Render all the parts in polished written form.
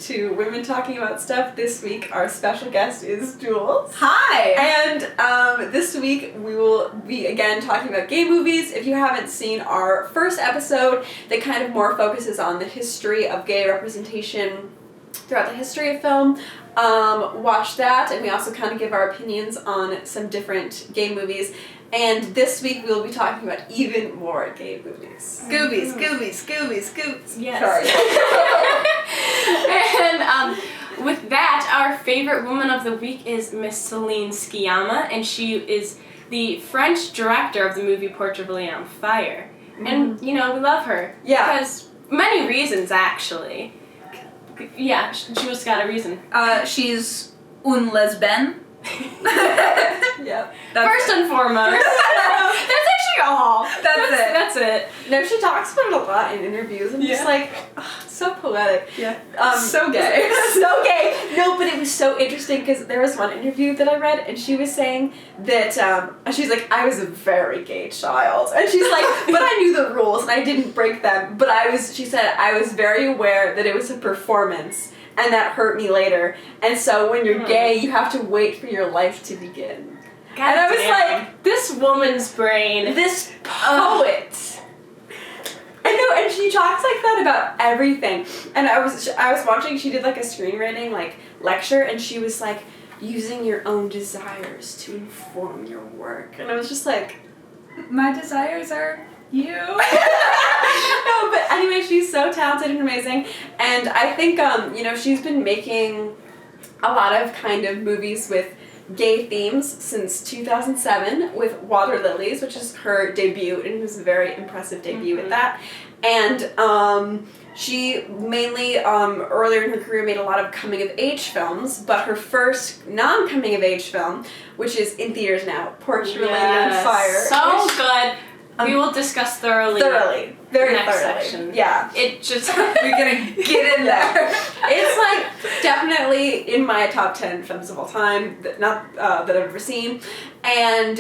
to Women Talking About Stuff. This week, our special guest is Jules. Hi! And this week, we will be again talking about gay movies. If you haven't seen our first episode that kind of more focuses on the history of gay representation throughout the history of film, watch that. And we also kind of give our opinions on some different gay movies. And this week we'll be talking about even more gay movies. Scoobies. Yes. And with that, our favorite woman of the week is Miss Celine Sciamma, and she is the French director of the movie Portrait on Fire. And, we love her. Yeah. Because many reasons, actually. Yeah, Jules got a reason. She's une lesbian. Yep. First and foremost. That's actually all. That's it. No, she talks about it a lot in interviews. I'm just like, so poetic. Yeah. So gay. So gay. No, but it was so interesting because there was one interview that I read and she was saying that, she's like, I was a very gay child. And she's like, but I knew the rules and I didn't break them. But she said, I was very aware that it was a performance. And that hurt me later. And so when you're gay, you have to wait for your life to begin. God and I was damn. like, this woman's brain. this poet. I know, and she talks like that about everything. And I was watching, she did like a screenwriting lecture, and she was like, using your own desires to inform your work. And I was just like, my desires are you. No, but anyway, she's so talented and amazing, and I think she's been making a lot of kind of movies with gay themes since 2007 with Water Lilies, which is her debut, and it was a very impressive debut at that. And she mainly earlier in her career made a lot of coming of age films, but her first non-coming of age film, which is in theaters now, Portrait on Fire. So good. We will discuss thoroughly. Very next thoroughly. section. Yeah. It just We're gonna get in there. It's like definitely in my top 10 films of all time, that I've ever seen. And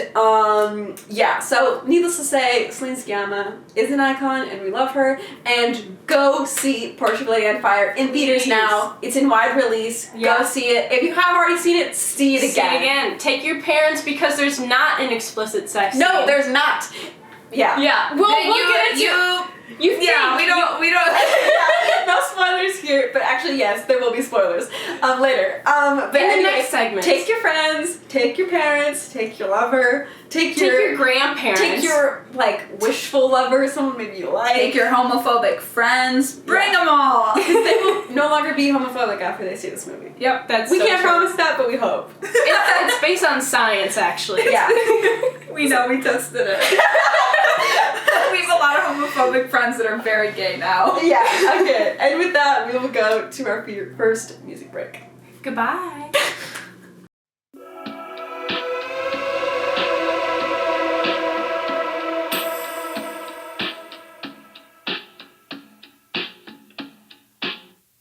so needless to say, Celine Sciamma is an icon and we love her. And go see Portrait on Fire in theaters now. It's in wide release. Yeah. Go see it. If you have already seen it, see it again. Take your parents because there's not an explicit sex scene. No, there's not. Yeah. Yeah. We'll get into you think. Yeah, we don't. Yeah, no spoilers here, but actually yes, there will be spoilers later. But in the anyway, next segment, take your friends, take your parents, take your lover, take your grandparents, take your wishful lover, someone maybe you like. Take your homophobic friends. Bring them all. Because they will no longer be homophobic after they see this movie. Yep, that's we so can't true. promise that, but we hope. It's based on science, actually. Yeah. We know, we tested it. We have a lot of homophobic friends that are very gay now. Yeah. Okay. And with that, we will go to our first music break. Goodbye.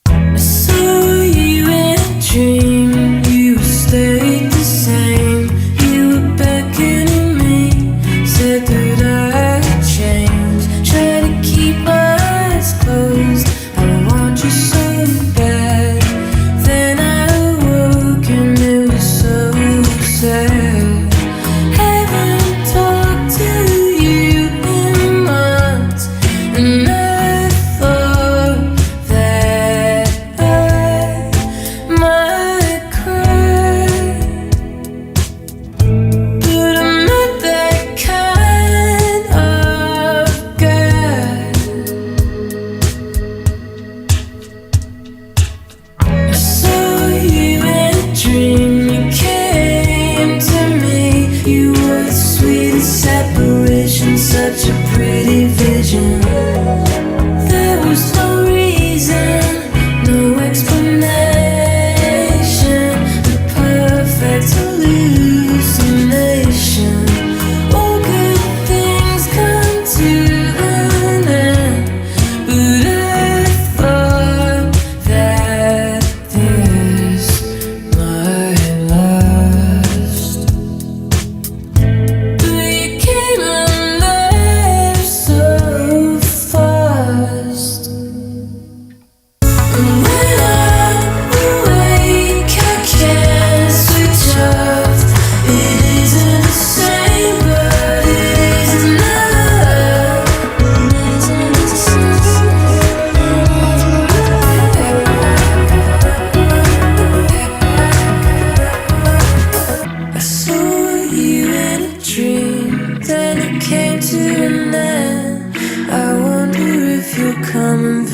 I saw you in a dream, you stayed the same. You were beckoning me, said that I'd change. Try to keep my eyes closed, I want you so bad. Then I awoke and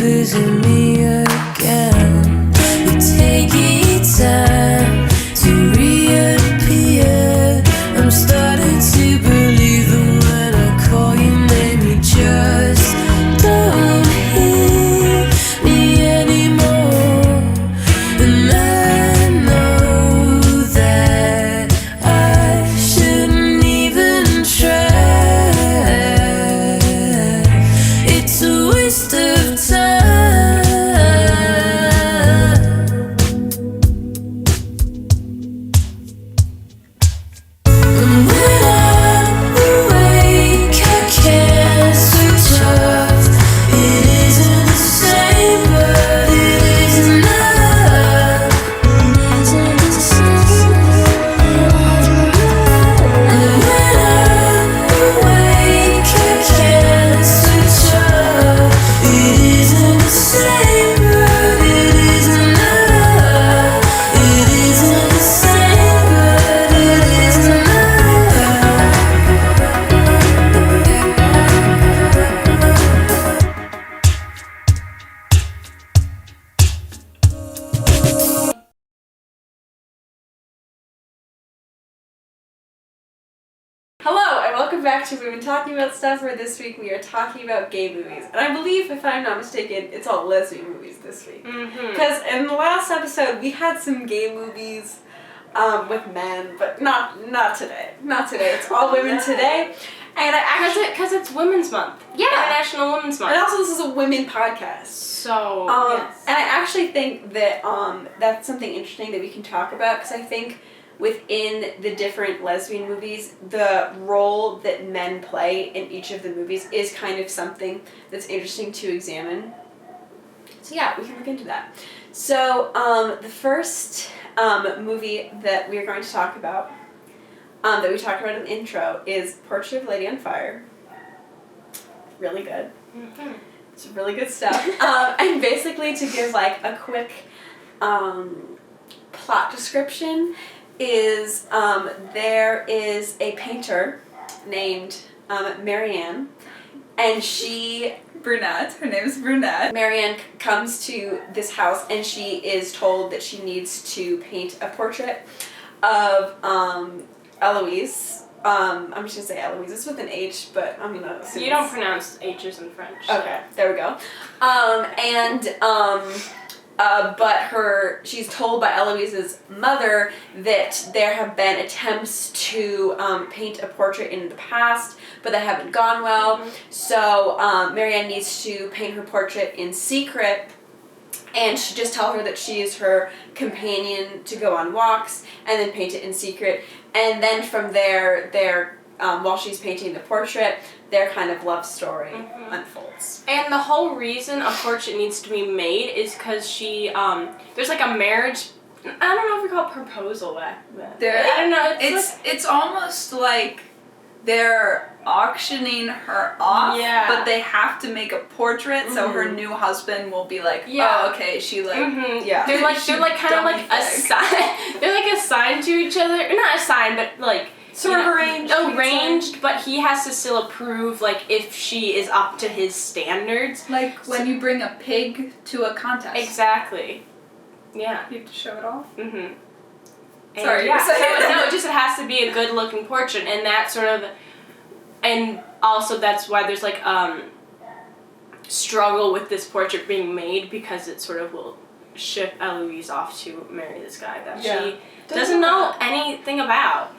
losing me again. You take your time to reappear. I'm starting to believe that when I call your name, you just don't hear me anymore. And I know that I shouldn't even try. It's a waste of time. And when I'm awake, I can't switch off. It isn't the same, but it is enough. It isn't the same. And when I'm awake, I can't switch off. It isn't the same, but it is enough. It isn't the same, but it is enough. Hello, and welcome back to We've Been Talking About Stuff, where this week we are talking about gay movies. And I believe, if I'm not mistaken, it's all lesbian movies this week. Because in the last episode, we had some gay movies with men, but not today. Not today. It's all women today. And I actually... Because it's Women's Month. Yeah. International Women's Month. And also, this is a women podcast. So, yes. And I actually think that that's something interesting that we can talk about, because I think within the different lesbian movies, the role that men play in each of the movies is kind of something that's interesting to examine. So yeah, we can look into that. So the first movie that we are going to talk about, that we talked about in the intro, is Portrait of a Lady on Fire. Really good. Mm-hmm. It's really good stuff. And basically, to give like a quick plot description, is there is a painter named Marianne, and she... Brunette. Her name is Brunette. Marianne comes to this house, and she is told that she needs to paint a portrait of Eloise. I'm just gonna say Eloise. It's with an H, but I'm gonna assume You don't pronounce H's in French. Okay, there we go. But she's told by Eloise's mother that there have been attempts to paint a portrait in the past, but they haven't gone well. Mm-hmm. So Marianne needs to paint her portrait in secret, and she just tell her that she is her companion to go on walks, and then paint it in secret. And then from there, while she's painting the portrait, their kind of love story unfolds. And the whole reason a portrait needs to be made is because she, there's like a marriage, I don't know if we call it proposal back then. I don't know. It's almost like they're auctioning her off, Yeah. but they have to make a portrait so her new husband will be like, Yeah. oh, okay, she like, Yeah. They're like kind of like they're like assigned to each other, not assigned, but like Sort of arranged. Arranged, but he has to still approve, like, if she is up to his standards. like when you bring a pig to a contest. Exactly. Yeah. You have to show it off. Mm-hmm. Sorry, Yeah, you were saying. so, no, it has to be a good-looking portrait, and that sort of, and also that's why there's, like, struggle with this portrait being made, because it sort of will ship Eloise off to marry this guy that she doesn't know anything about.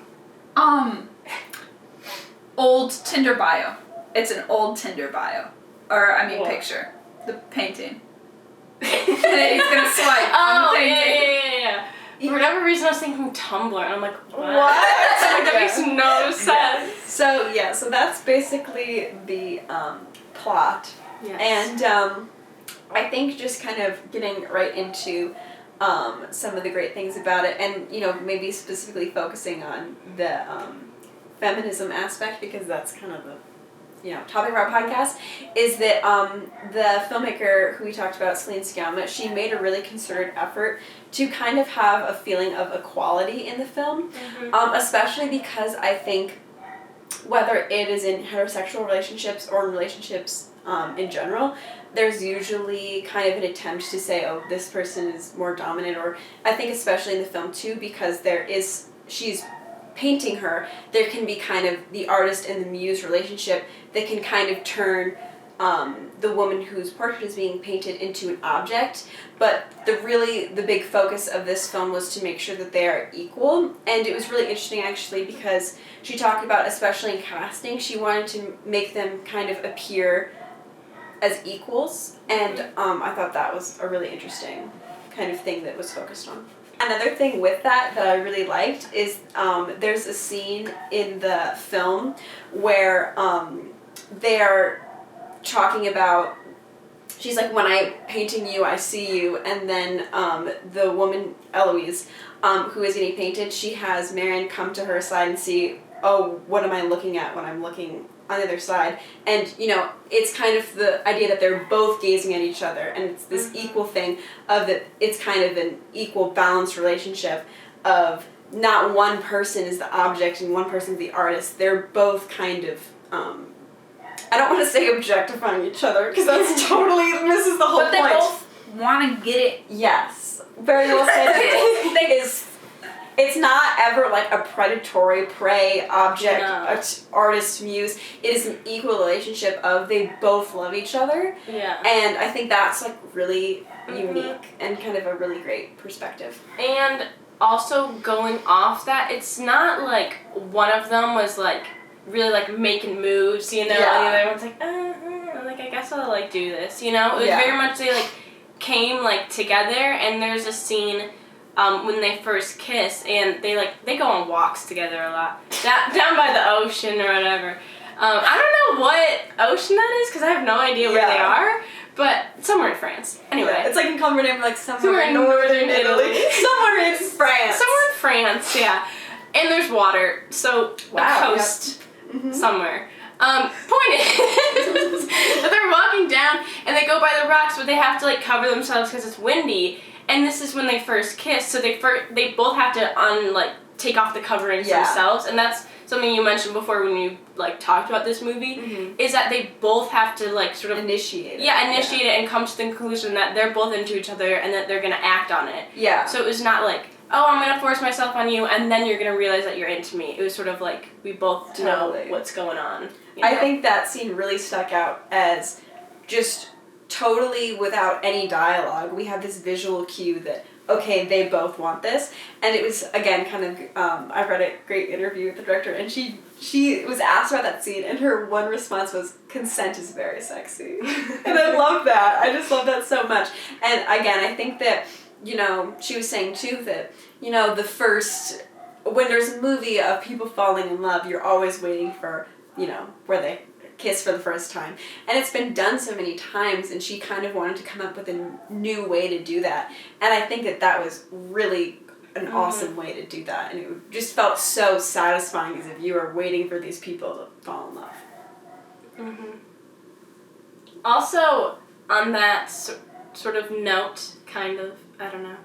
Old Tinder bio. It's an old Tinder bio. Or, I mean, What? picture. The painting. And then he's gonna swipe on the painting. Yeah. For whatever reason, I was thinking Tumblr, and I'm like, what? What? Like, that makes no sense. So that's basically the plot. Yes. And I think just kind of getting right into some of the great things about it, and maybe specifically focusing on the feminism aspect, because that's kind of the topic of our podcast, is that the filmmaker who we talked about, Celine Sciamma, she made a really concerted effort to kind of have a feeling of equality in the film, especially because I think whether it is in heterosexual relationships or in relationships in general, there's usually kind of an attempt to say, oh, this person is more dominant, or I think especially in the film too, because she's painting her, there can be kind of the artist and the muse relationship that can kind of turn the woman whose portrait is being painted into an object. But the big focus of this film was to make sure that they are equal. And it was really interesting actually, because she talked about, especially in casting, she wanted to make them kind of appear as equals, and I thought that was a really interesting kind of thing that was focused on. Another thing with that I really liked is there's a scene in the film where they're talking about, she's like, when I'm painting you, I see you, and then the woman, Eloise, who is getting painted, she has Marion come to her side and see, oh, what am I looking at when I'm looking on the other side? And, you know, it's kind of the idea that they're both gazing at each other, and it's this equal thing of that it's kind of an equal balanced relationship of not one person is the object and one person is the artist. They're both kind of, I don't want to say objectifying each other, because that's totally misses the whole point. But they both want to get it. Yes. Very well said. It's not ever like a predatory prey object, artist, muse. It is an equal relationship of they both love each other. Yeah. And I think that's like really unique and kind of a really great perspective. And also going off that, it's not like one of them was like really like making moves, you know, and the other one's like, like I guess I'll like do this, you know? It was very much they like came like together, and there's a scene when they first kiss, and they go on walks together a lot down by the ocean or whatever. I don't know what ocean that is, because I have no idea where they are, but somewhere in France. Anyway, it's like in common name, like somewhere in northern Italy. Somewhere in France. Somewhere in France, yeah. And there's water, so a coast somewhere. Point is that they're walking down and they go by the rocks, but they have to like cover themselves because it's windy. And this is when they first kiss, so they both have to take off the coverings themselves, and that's something you mentioned before when you like talked about this movie, is that they both have to like sort of initiate it. Initiate it and come to the conclusion that they're both into each other and that they're gonna act on it. Yeah. So it was not like, oh, I'm gonna force myself on you and then you're gonna realize that you're into me. It was sort of like we both know what's going on. You know? I think that scene really stuck out as just totally without any dialogue. We have this visual cue that, okay, they both want this. And it was, again, kind of, I read a great interview with the director, and she was asked about that scene, and her one response was, consent is very sexy. And I love that. I just love that so much. And again, I think that, you know, she was saying too that, you know, when there's a movie of people falling in love, you're always waiting for, you know, where they kiss for the first time. And it's been done so many times, and she kind of wanted to come up with a new way to do that. And I think that was really an awesome way to do that. And it just felt so satisfying as if you were waiting for these people to fall in love. Mm-hmm. Also, on that sort of note, kind of, I don't know.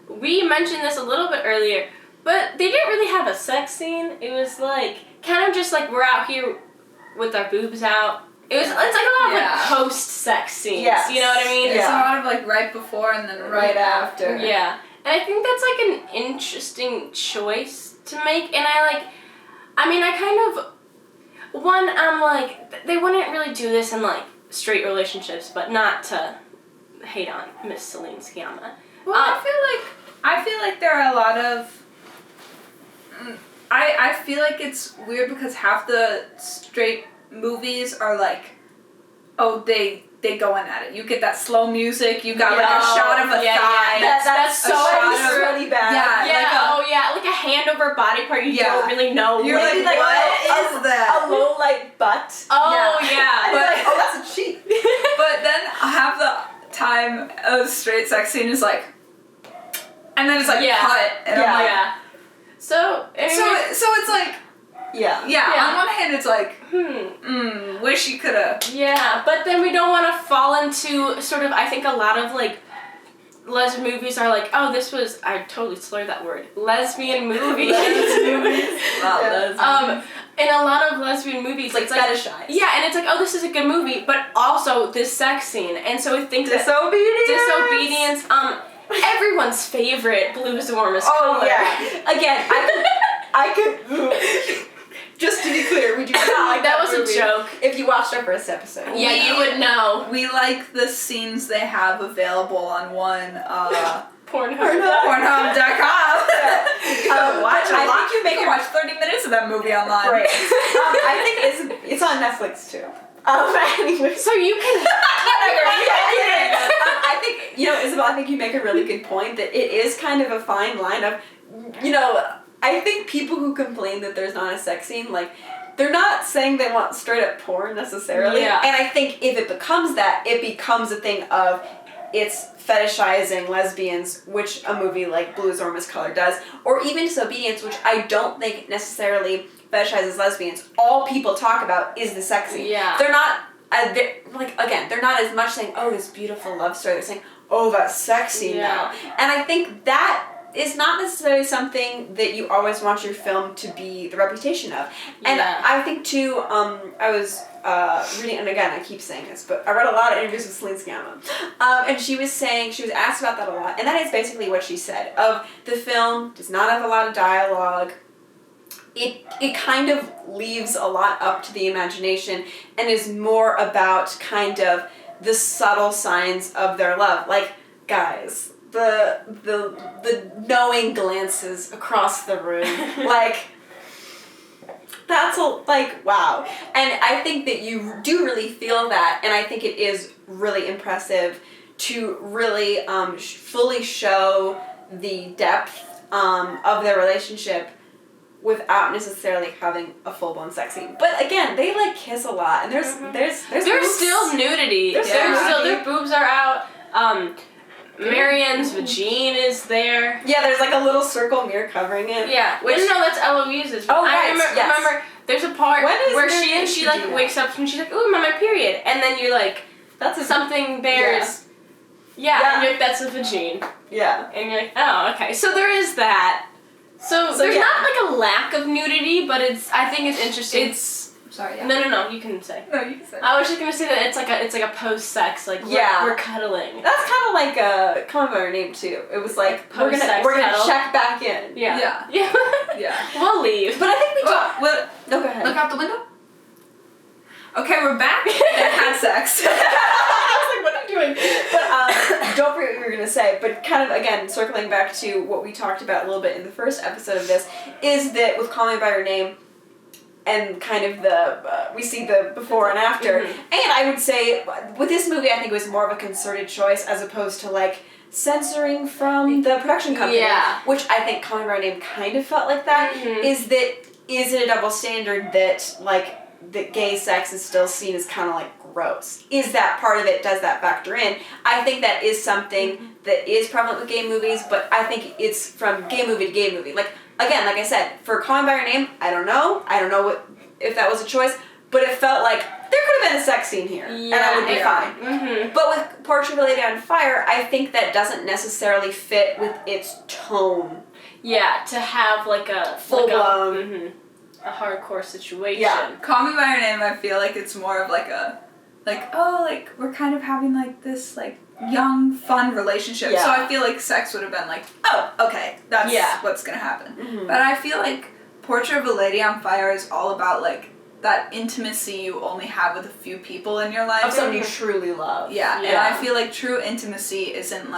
We mentioned this a little bit earlier, but they didn't really have a sex scene. It was like, kind of just like we're out here with our boobs out. It's like a lot of like post-sex scenes. Yes. You know what I mean? It's a lot of like right before and then right after. Yeah. And I think that's like an interesting choice to make. And I kind of, I'm like, they wouldn't really do this in like straight relationships, but not to hate on Miss Celine Sciamma. Well, I feel like there are a lot of, I feel like it's weird because half the straight movies are like, oh, they go in at it. You get that slow music, you got like a shot of a thigh. That's so really bad. Like a hand over body part you don't really know. You're like what is that? A low light butt. Oh, yeah. But like, oh, that's a cheek. But then half the time a straight sex scene is like, and then it's like cut, and I'm like, So it's like, on one hand it's like, wish you could've. Yeah, but then we don't want to fall into sort of, I think a lot of like, lesbian movies are like, I totally slurred that word, lesbian movies. Lesbian movies. And in a lot of lesbian movies, It's like fetishized. Yeah, and it's like, oh, this is a good movie, but also this sex scene, and so I think Disobedience. Everyone's favorite blues the warmest Oh color. yeah. Again, I could. Just to be clear, we do not like that was movie. a joke. If you watched our first episode, Yeah, you would know. We like the scenes they have available on one Pornhub. Pornhub.com. Watch. I I think you make watch 30 minutes of that movie online. Right. I think it's on Netflix too. Anyway, So you can. I think Isabel. I think you make a really good point that it is kind of a fine line of, I think people who complain that there's not a sex scene, like, they're not saying they want straight up porn necessarily. Yeah. And I think if it becomes that, it becomes a thing of it's fetishizing lesbians, which a movie like Blue is the Warmest Color does, or even Disobedience, which I don't think necessarily fetishizes lesbians. All people talk about is the sex scene. Yeah. They're not, they're not as much saying, oh, this beautiful love story. They're saying, oh, that sex scene now. And I think that is not necessarily something that you always want your film to be the reputation of. And I think too, I was reading, and again, I keep saying this, but I read a lot of interviews with Celine Sciamma, and she was asked about that a lot, and that is basically what she said, of the film does not have a lot of dialogue. It kind of leaves a lot up to the imagination and is more about kind of the subtle signs of their love. Like, guys, the knowing glances across the room, like, that's wow. And I think that you do really feel that, and I think it is really impressive to really fully show the depth of their relationship without necessarily having a full-blown sex scene. But again, they kiss a lot, and there's still nudity. There's their boobs are out. Marianne's vagine is there. Yeah, there's a little circle mirror covering it. Yeah. No, that's Eloise's. Oh, right. Remember, there's a part where she wakes up and she's like, ooh, I'm on my period. And then you're like, that's something bears. Yeah. And you're like, that's a vagine. Yeah. And you're like, oh, okay. So there is that. So there's not a lack of nudity, but I think it's interesting. Sorry, yeah. No, you can say. No, you can say. I was just gonna say that it's like a post-sex, we're cuddling. That's kind of like a Call Me by Your Name too. It was like we're gonna check back in. Yeah. Yeah. We'll leave. But I think we talk. No, go ahead. Look out the window. Okay, we're back and had sex. I was like, what are you doing? But don't forget what you were gonna say. But kind of again, circling back to what we talked about a little bit in the first episode of this, is that with Call Me by Your Name, and kind of we see the before and after. Mm-hmm. And I would say, with this movie, I think it was more of a concerted choice as opposed to, censoring from the production company. Yeah. Which I think Call Me by Your Name kind of felt like that. Mm-hmm. Is it a double standard that, that gay sex is still seen as kind of, gross? Is that part of it? Does that factor in? I think that is something that is prevalent with gay movies, but I think it's from gay movie to gay movie. Again, like I said, for Call Me by Your Name, I don't know if that was a choice, but it felt like there could have been a sex scene here, and I would be fine. Mm-hmm. But with Portrait of a Lady on Fire, I think that doesn't necessarily fit with its tone. Yeah, to have a full-blown, a hardcore situation. Yeah, Call Me by Your Name, I feel like it's more of we're kind of having this young, fun relationship. Yeah. So I feel like sex would have been oh, okay, that's what's gonna happen. Mm-hmm. But I feel like Portrait of a Lady on Fire is all about that intimacy you only have with a few people in your life. Of someone you truly love. Yeah, and I feel like true intimacy isn't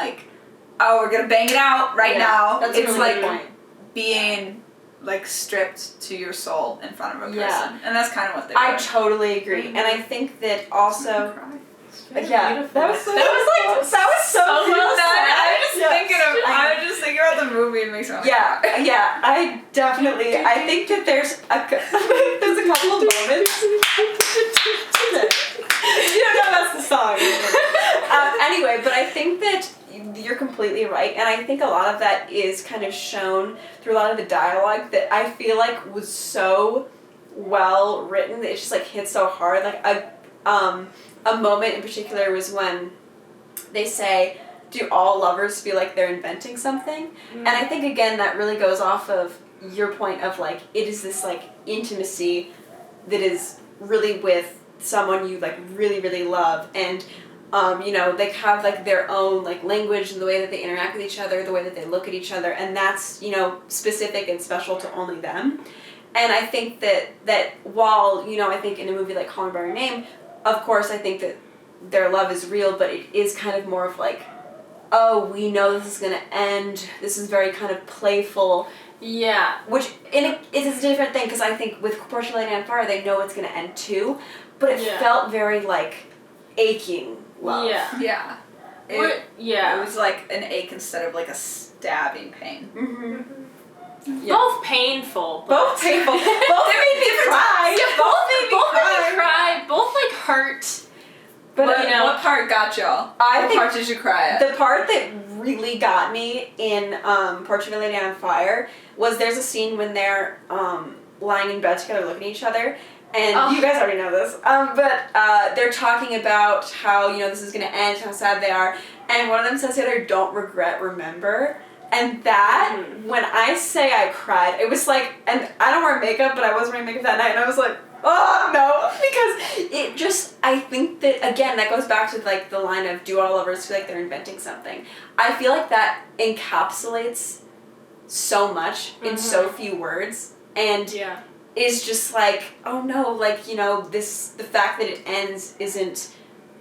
oh, we're gonna bang it out right now. That's it's a really good point. Being stripped to your soul in front of a person, and that's kind of what they. I totally agree, and I think that also. Yeah, beautiful. that was so well said. said. I was just thinking about the movie and makes me want to cry. Yeah, I definitely. I think that there's a couple of moments. You don't know that's the song. Anyway, but I think that you're completely right, and I think a lot of that is kind of shown through a lot of the dialogue that I feel was so well written that it just hit so hard. A moment in particular was when they say, do all lovers feel like they're inventing something? Mm. And I think, again, that really goes off of your point of, like, it is this, like, intimacy that is really with someone you, like, really, really love, and, you know, they have, like, their own, like, language and the way that they interact with each other, the way that they look at each other, and that's, you know, specific and special to only them. And I think that while, you know, I think in a movie like Call Me By Your Name, of course I think that their love is real, but it is kind of more of like, oh, we know this is going to end. This is very kind of playful. Yeah. Which it is a different thing, because I think with Portrayed and Fire, they know it's going to end too, but it felt very, like, aching love. Yeah. Yeah. It was like an ache instead of like a stabbing pain. Mm-hmm. Yeah. Both painful. Both painful. Both made me cry. Yeah, both made me cry. Both, like, hurt. But you know, what part got y'all? What part did you cry at? The part that really got me in Portrait of a Lady on Fire was there's a scene when they're lying in bed together looking at each other, and you guys already know this, but they're talking about how, you know, this is going to end, how sad they are, and one of them says to the other, don't regret, remember. And that, when I say I cried, it was like, and I don't wear makeup, but I was wearing makeup that night, and I was like, oh no, because it just, I think that, again, that goes back to, like, the line of, do all lovers feel like they're inventing something? I feel like that encapsulates so much in so few words, and is just like, oh no, like, you know, the fact that it ends isn't,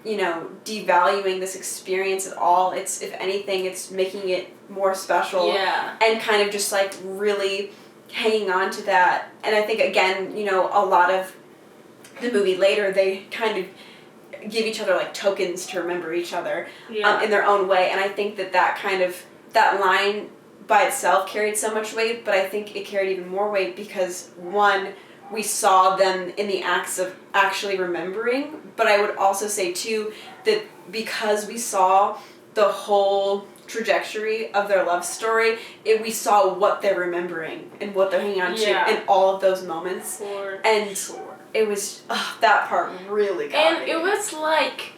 you know, devaluing this experience at all. It's, if anything, it's making it more special. Yeah. And kind of just, like, really hanging on to that. And I think, again, you know, a lot of the movie later, they kind of give each other, like, tokens to remember each other in their own way. And I think that line by itself carried so much weight, but I think it carried even more weight because, one, we saw them in the acts of actually remembering, but I would also say, too, that because we saw the whole trajectory of their love story, we saw what they're remembering and what they're hanging on to in all of those moments. And it was, that part really got me. And it was like,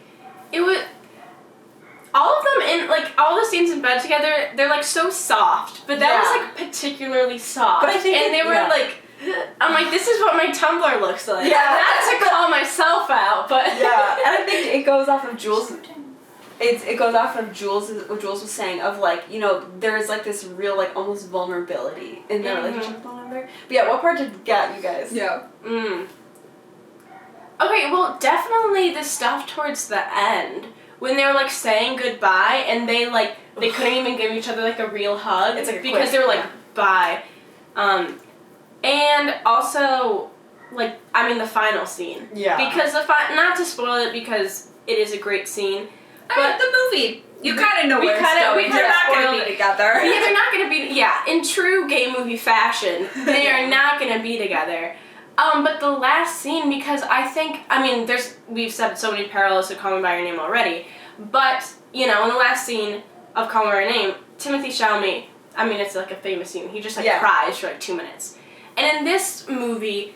all of them in, like, all the scenes in bed together, they're, like, so soft, but that was, like, particularly soft. But I think and they were, like, I'm like, this is what my Tumblr looks like. Yeah. Not to call myself out, but... Yeah, and I think it goes off of Jules... It goes off of Jules, what Jules was saying, of, like, you know, there's, like, this real, like, almost vulnerability in their relationship with one another. But yeah, what part did get you guys? Yeah. Okay, well, definitely the stuff towards the end, when they were, like, saying goodbye, and they couldn't even give each other, like, a real hug. It's like because they were like, bye. And also, like, I mean, the final scene. Yeah. Because not to spoil it, because it is a great scene. But the movie, you kind of know where it's going. They're not going to be together. Yeah, they're not going to be, in true gay movie fashion, they are not going to be together. But the last scene, because I think, I mean, we've said so many parallels to Call Me By Your Name already, but, you know, in the last scene of Call Me By Your Name, Timothée Chalamet, I mean, it's like a famous scene, he just, like, cries for, like, 2 minutes. And in this movie,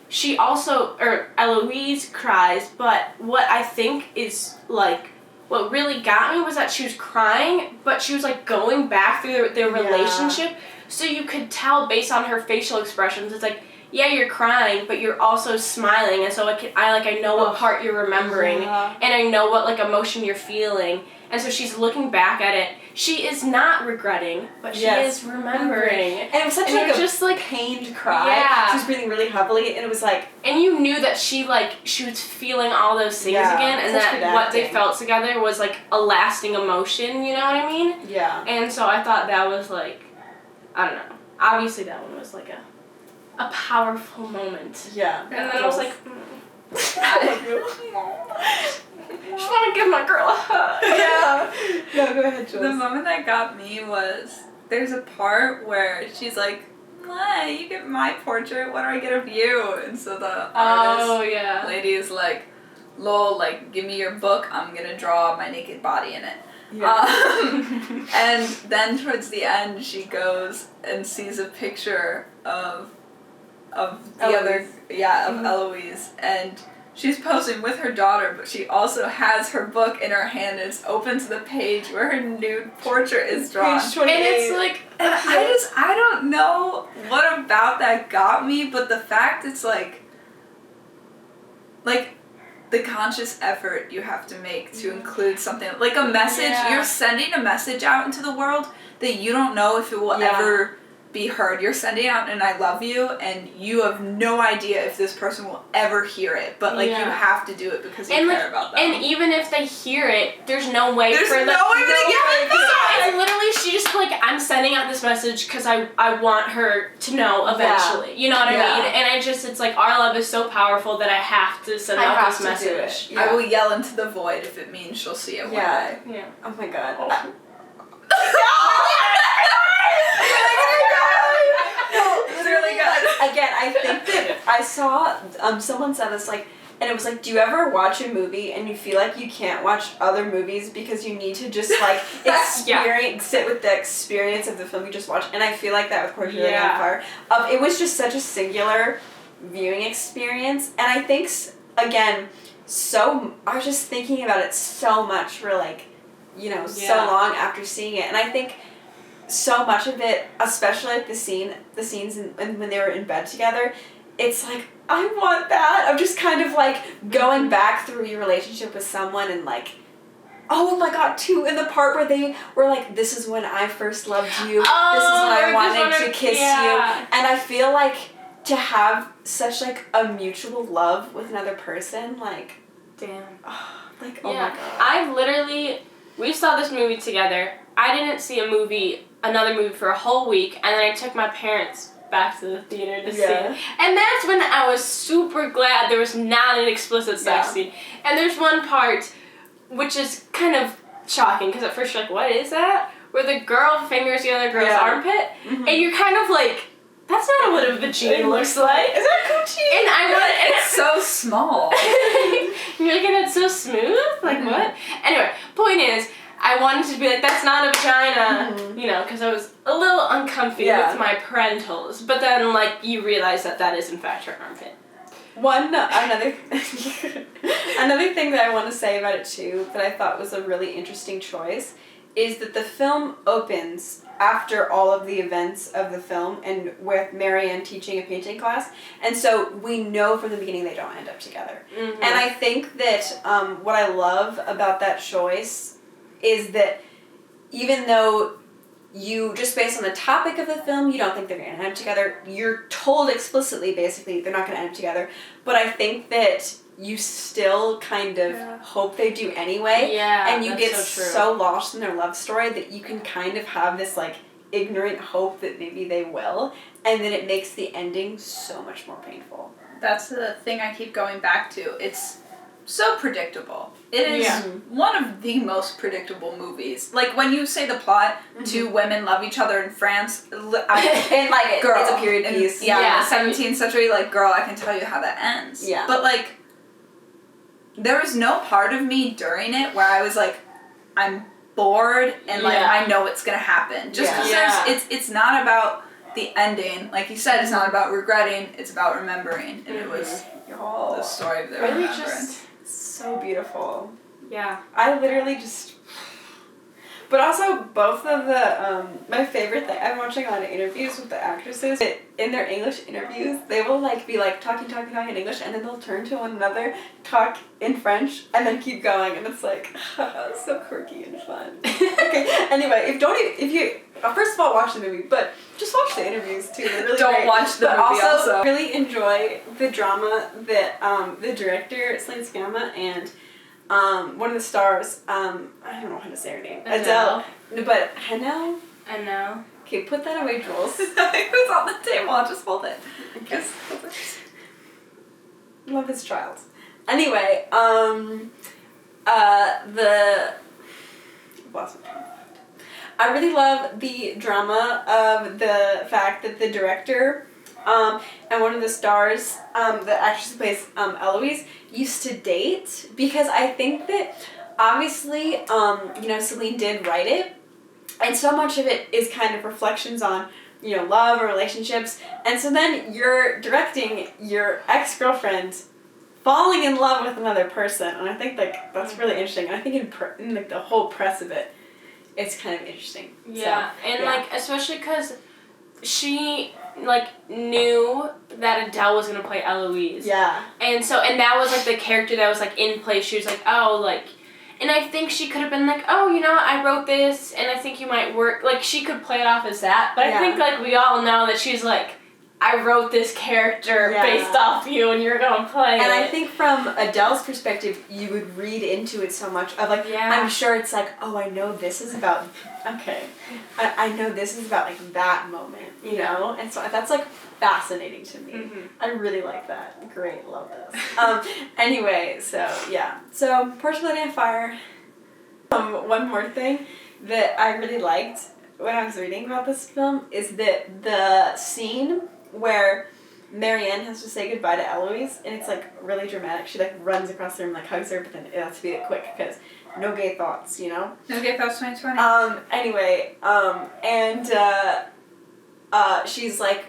Eloise cries, but what I think is, like, what really got me was that she was crying, but she was, like, going back through their relationship, so you could tell based on her facial expressions, it's like, yeah, you're crying, but you're also smiling, and so I know what part you're remembering, and I know what, like, emotion you're feeling, and so she's looking back at it. She is not regretting, but she is remembering. And it was such, like, just, like, pained cry. Yeah. She was breathing really heavily, and it was like... And you knew that she was feeling all those things again, and that what they felt together was, like, a lasting emotion, you know what I mean? Yeah. And so I thought that was, like, I don't know. Obviously that one was, like, a powerful moment. Yeah. And then I was like, I love you. I just want to give my girl a hug. Yeah. No, go ahead, Jules. The moment that got me was, there's a part where she's like, what? You get my portrait, what do I get of you? And so the artist lady is like, lol, like, give me your book, I'm gonna draw my naked body in it. Yeah. And then towards the end, she goes and sees a picture of the Eloise. Eloise, and she's posing with her daughter, but she also has her book in her hand and it's open to the page where her nude portrait is drawn. Page 28. And it's like, I don't know what about that got me, but the fact it's like the conscious effort you have to make to include something, like a message, you're sending a message out into the world that you don't know if it will ever be heard. You're sending out an I love you, and you have no idea if this person will ever hear it, but you have to do it because you care about them. And even if they hear it, there's no way for them. There's no way to get it back. It's literally, she just like, I'm sending out this message because I want her to know eventually. You know what I mean? And it's like, our love is so powerful that I have to send out this message. I will yell into the void if it means she'll see it one day. Yeah. Oh my god. It's really good. Again, I think that I saw someone said this and it was like, do you ever watch a movie and you feel like you can't watch other movies because you need to just sit with the experience of the film you just watched? And I feel like that with Portrayed on Fire. It was just such a singular viewing experience, and I think again, I was just thinking about it so much for so long after seeing it, and I think so much of it, especially like the scenes when they were in bed together, it's like, I want that. I'm just kind of like going back through your relationship with someone and like, oh my god, too, in the part where they were like, this is when I first loved you, this is when I wanted to kiss you, and I feel like to have such like a mutual love with another person, like, damn. Oh my god. We saw this movie together. I didn't see another movie for a whole week, and then I took my parents back to the theater to see it. And that's when I was super glad there was not an explicit sex scene. And there's one part which is kind of shocking, because at first you're like, what is that? Where the girl fingers the other girl's armpit, and you're kind of like, that's not what a vagina looks like. Is that coochie? And it's so small. You're like, and it's so smooth? Like, what? Anyway, point is, I wanted to be like, that's not a vagina, because I was a little uncomfy with my parentals. But then, like, you realize that is, in fact, her armpit. Another thing that I want to say about it, too, that I thought was a really interesting choice, is that the film opens after all of the events of the film and with Marianne teaching a painting class. And so we know from the beginning they don't end up together. Mm-hmm. And I think that what I love about that choice is that even though you, just based on the topic of the film, you don't think they're going to end up together, you're told explicitly, basically, they're not going to end up together. But I think that you still kind of hope they do anyway. Yeah, and you get so lost in their love story that you can kind of have this, like, ignorant hope that maybe they will. And then it makes the ending so much more painful. That's the thing I keep going back to. It's so predictable. It is one of the most predictable movies. Like, when you say the plot, two women love each other in France, and like, girl, it's a period piece. In the 17th century, like, girl, I can tell you how that ends. Yeah. But, like, there was no part of me during it where I was like, I'm bored and like I know it's gonna happen. Just because it's not about the ending. Like you said, it's not about regretting, it's about remembering. And it was the story of their remembrance. So beautiful. Yeah. I literally just... But also, both of the, my favorite thing, I'm watching a lot of interviews with the actresses. In their English interviews, they will, like, be, like, talking in English, and then they'll turn to one another, talk in French, and then keep going, and it's, like, so quirky and fun. Okay, anyway, first of all, watch the movie, but just watch the interviews, too. They're really Don't great. watch the movie also. Really enjoy the drama that, the director, Celine Sciamma, and... one of the stars, I don't know how to say her name. Adele. But Hanel? Hanel. Okay, put that away, Jules. It was on the table, I'll just hold it. Okay. Love his child. Anyway, I really love the drama of the fact that the director and one of the stars, the actress who plays Eloise, used to date, because I think that obviously, Celine did write it, and so much of it is kind of reflections on, love or relationships, and so then you're directing your ex-girlfriend falling in love with another person, and I think like that's really interesting. And I think in like the whole press of it, it's kind of interesting. Yeah, so, and like especially because she like knew that Adele was gonna play Eloise. Yeah. And that was like the character that was like in place. She was like, oh, like, and I think she could have been like, oh, you know, I wrote this, and I think you might work. Like she could play it off as that, but I think like we all know that she's like, I wrote this character based off you, and you're gonna play it. And I think from Adele's perspective, you would read into it so much of like, I'm sure it's like, oh, I know this is about, I know this is about like that moment, you know? And so that's like fascinating to me. Mm-hmm. I really like that. Great, love this. Anyway, so yeah. So Portrayed on Fire. One more thing that I really liked when I was reading about this film is that the scene where Marianne has to say goodbye to Eloise, and it's like really dramatic. She like runs across the room, like hugs her, but then it has to be like, quick because no gay thoughts, you know. No gay thoughts 2020. Anyway, she's like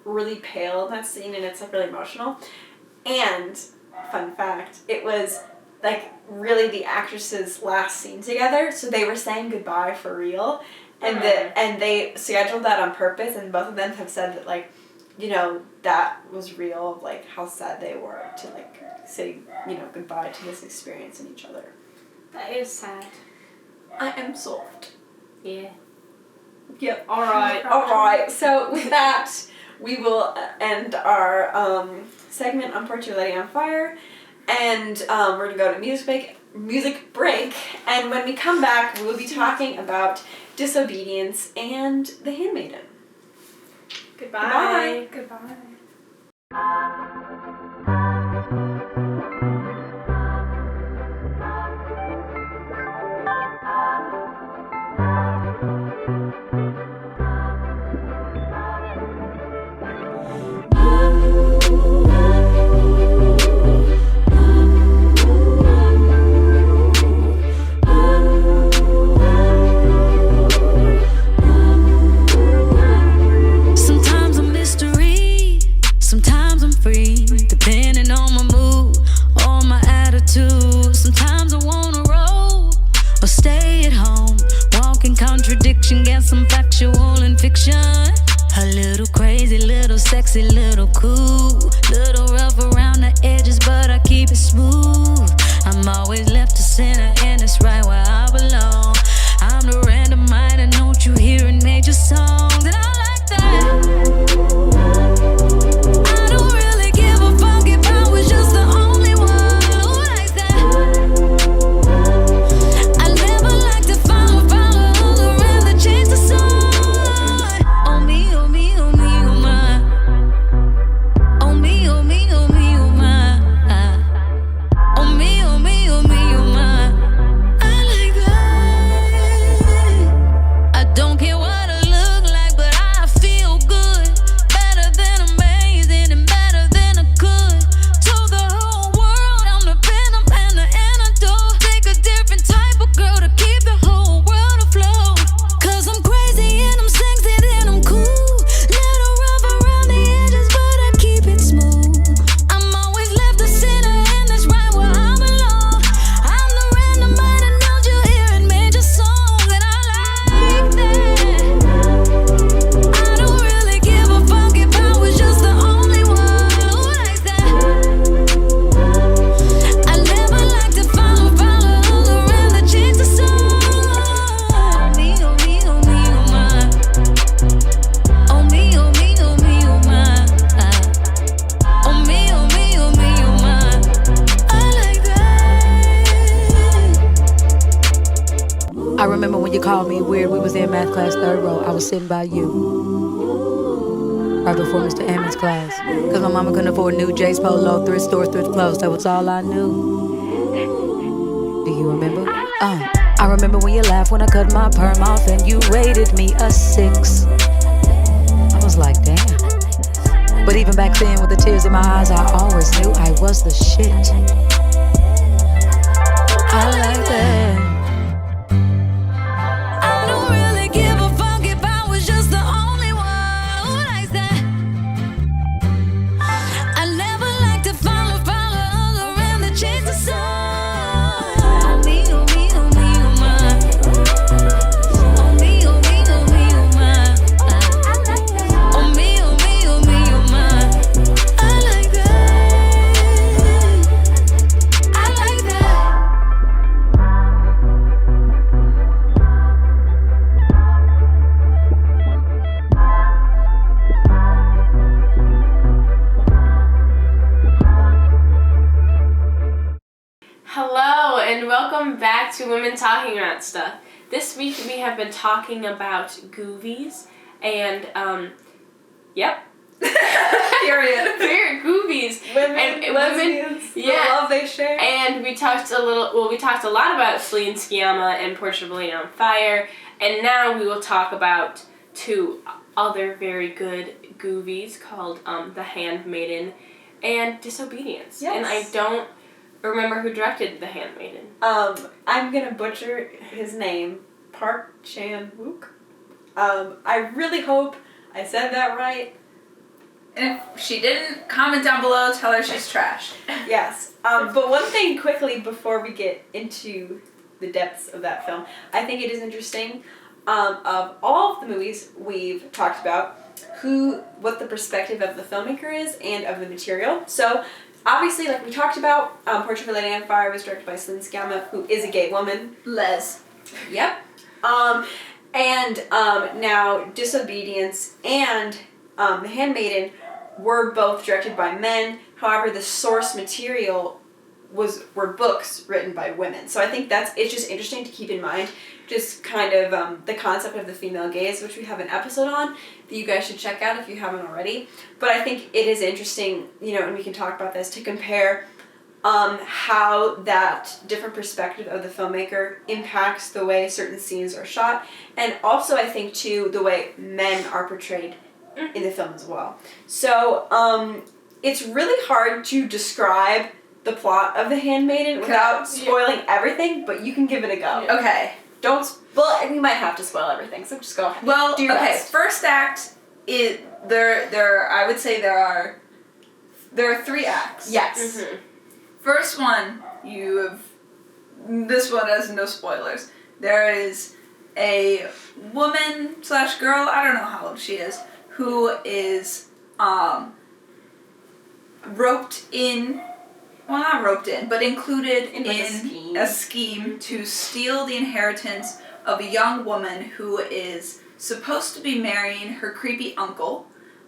really pale in that scene, and it's like really emotional. And fun fact, it was like really the actresses' last scene together, so they were saying goodbye for real, and and they scheduled that on purpose, and both of them have said that like, you know, that was real, like how sad they were to like say, you know, goodbye to this experience in each other. That is sad. I am soft. Yeah. Yep. All right. So with that, we will end our segment on Portrayed on Fire, and we're gonna go to music break, and when we come back, we will be talking about Disobedience and The Handmaiden. Goodbye. Goodbye. Get some factual and fiction. A little crazy, little sexy, little cool. Little rough around the edges, but I keep it smooth. I'm always left to center, and it's right where I belong. I'm the random mind, and don't you hear in major songs? And I like that. I don't really give a fuck if I was just the only one who likes that. I never like to follow around, change the song. Oh me, oh me, oh me, oh my. Oh me, oh me, oh me, oh my. Oh me, oh me, oh me, oh my. I like that. I don't care what I look like, but I feel good. Better than amazing and better than I could. Told the whole world I'm the venom and the antidote. Take a different type of girl to keep the whole world afloat. Cause I'm crazy and I'm sexy and I'm cool. Little rough around the edges, but I keep it smooth. I'm always left to center, and that's right where I belong. I'm the random mind, and don't you hear in major songs? And I like that. I don't really give a fuck if I was just the only one who likes that. I never like to follow around to change the song. Oh me, oh me, oh me, oh my. Oh me, oh me, oh me, oh my. Oh me, oh me, oh me, oh my. I like that. I remember when you called me weird. We was in math class, third row. I was sitting by you, right before Mr. Ammons' class. Cause my mama couldn't afford new J's Polo, thrift store, thrift clothes. That was all I knew. Do you remember? I remember when you laughed when I cut my perm off and you rated me a 6. I was like, damn. But even back then with the tears in my eyes, I always knew I was the shit. I like that. I don't really give a fuck if I was just the only one who likes that. I never like to follow welcome back to Women Talking About Stuff. This week we have been talking about goovies and, yep. Period. Favorite goovies. Women, lesbians, the love they share. And we talked a lot about Celine Sciamma and Portrait of Fire, and now we will talk about two other very good goovies called The Handmaiden and Disobedience. Yes. And I don't remember who directed The Handmaiden. I'm gonna butcher his name. Park Chan-wook. I really hope I said that right. And if she didn't, comment down below, tell her she's trash. Yes. But one thing quickly before we get into the depths of that film, I think it is interesting, of all of the movies we've talked about, what the perspective of the filmmaker is and of the material. So, obviously, like we talked about, Portrait of a Lady on Fire was directed by Celine Sciamma, who is a gay woman. Les. Yep. And now Disobedience and The Handmaiden were both directed by men. However, the source material were books written by women. So I think it's just interesting to keep in mind, just kind of the concept of the female gaze, which we have an episode on that you guys should check out if you haven't already. But I think it is interesting, and we can talk about this, to compare how that different perspective of the filmmaker impacts the way certain scenes are shot, and also I think too the way men are portrayed in the film as well. So it's really hard to describe the plot of The Handmaiden without spoiling everything, but you can give it a go. Yeah. Okay. We might have to spoil everything, so just go ahead. Well, do your best. First act I would say there are 3 acts. Yes. Mm-hmm. First one, this one has no spoilers. There is a woman/girl, I don't know how old she is, who is not roped in, but included in a scheme to steal the inheritance of a young woman who is supposed to be marrying her creepy uncle,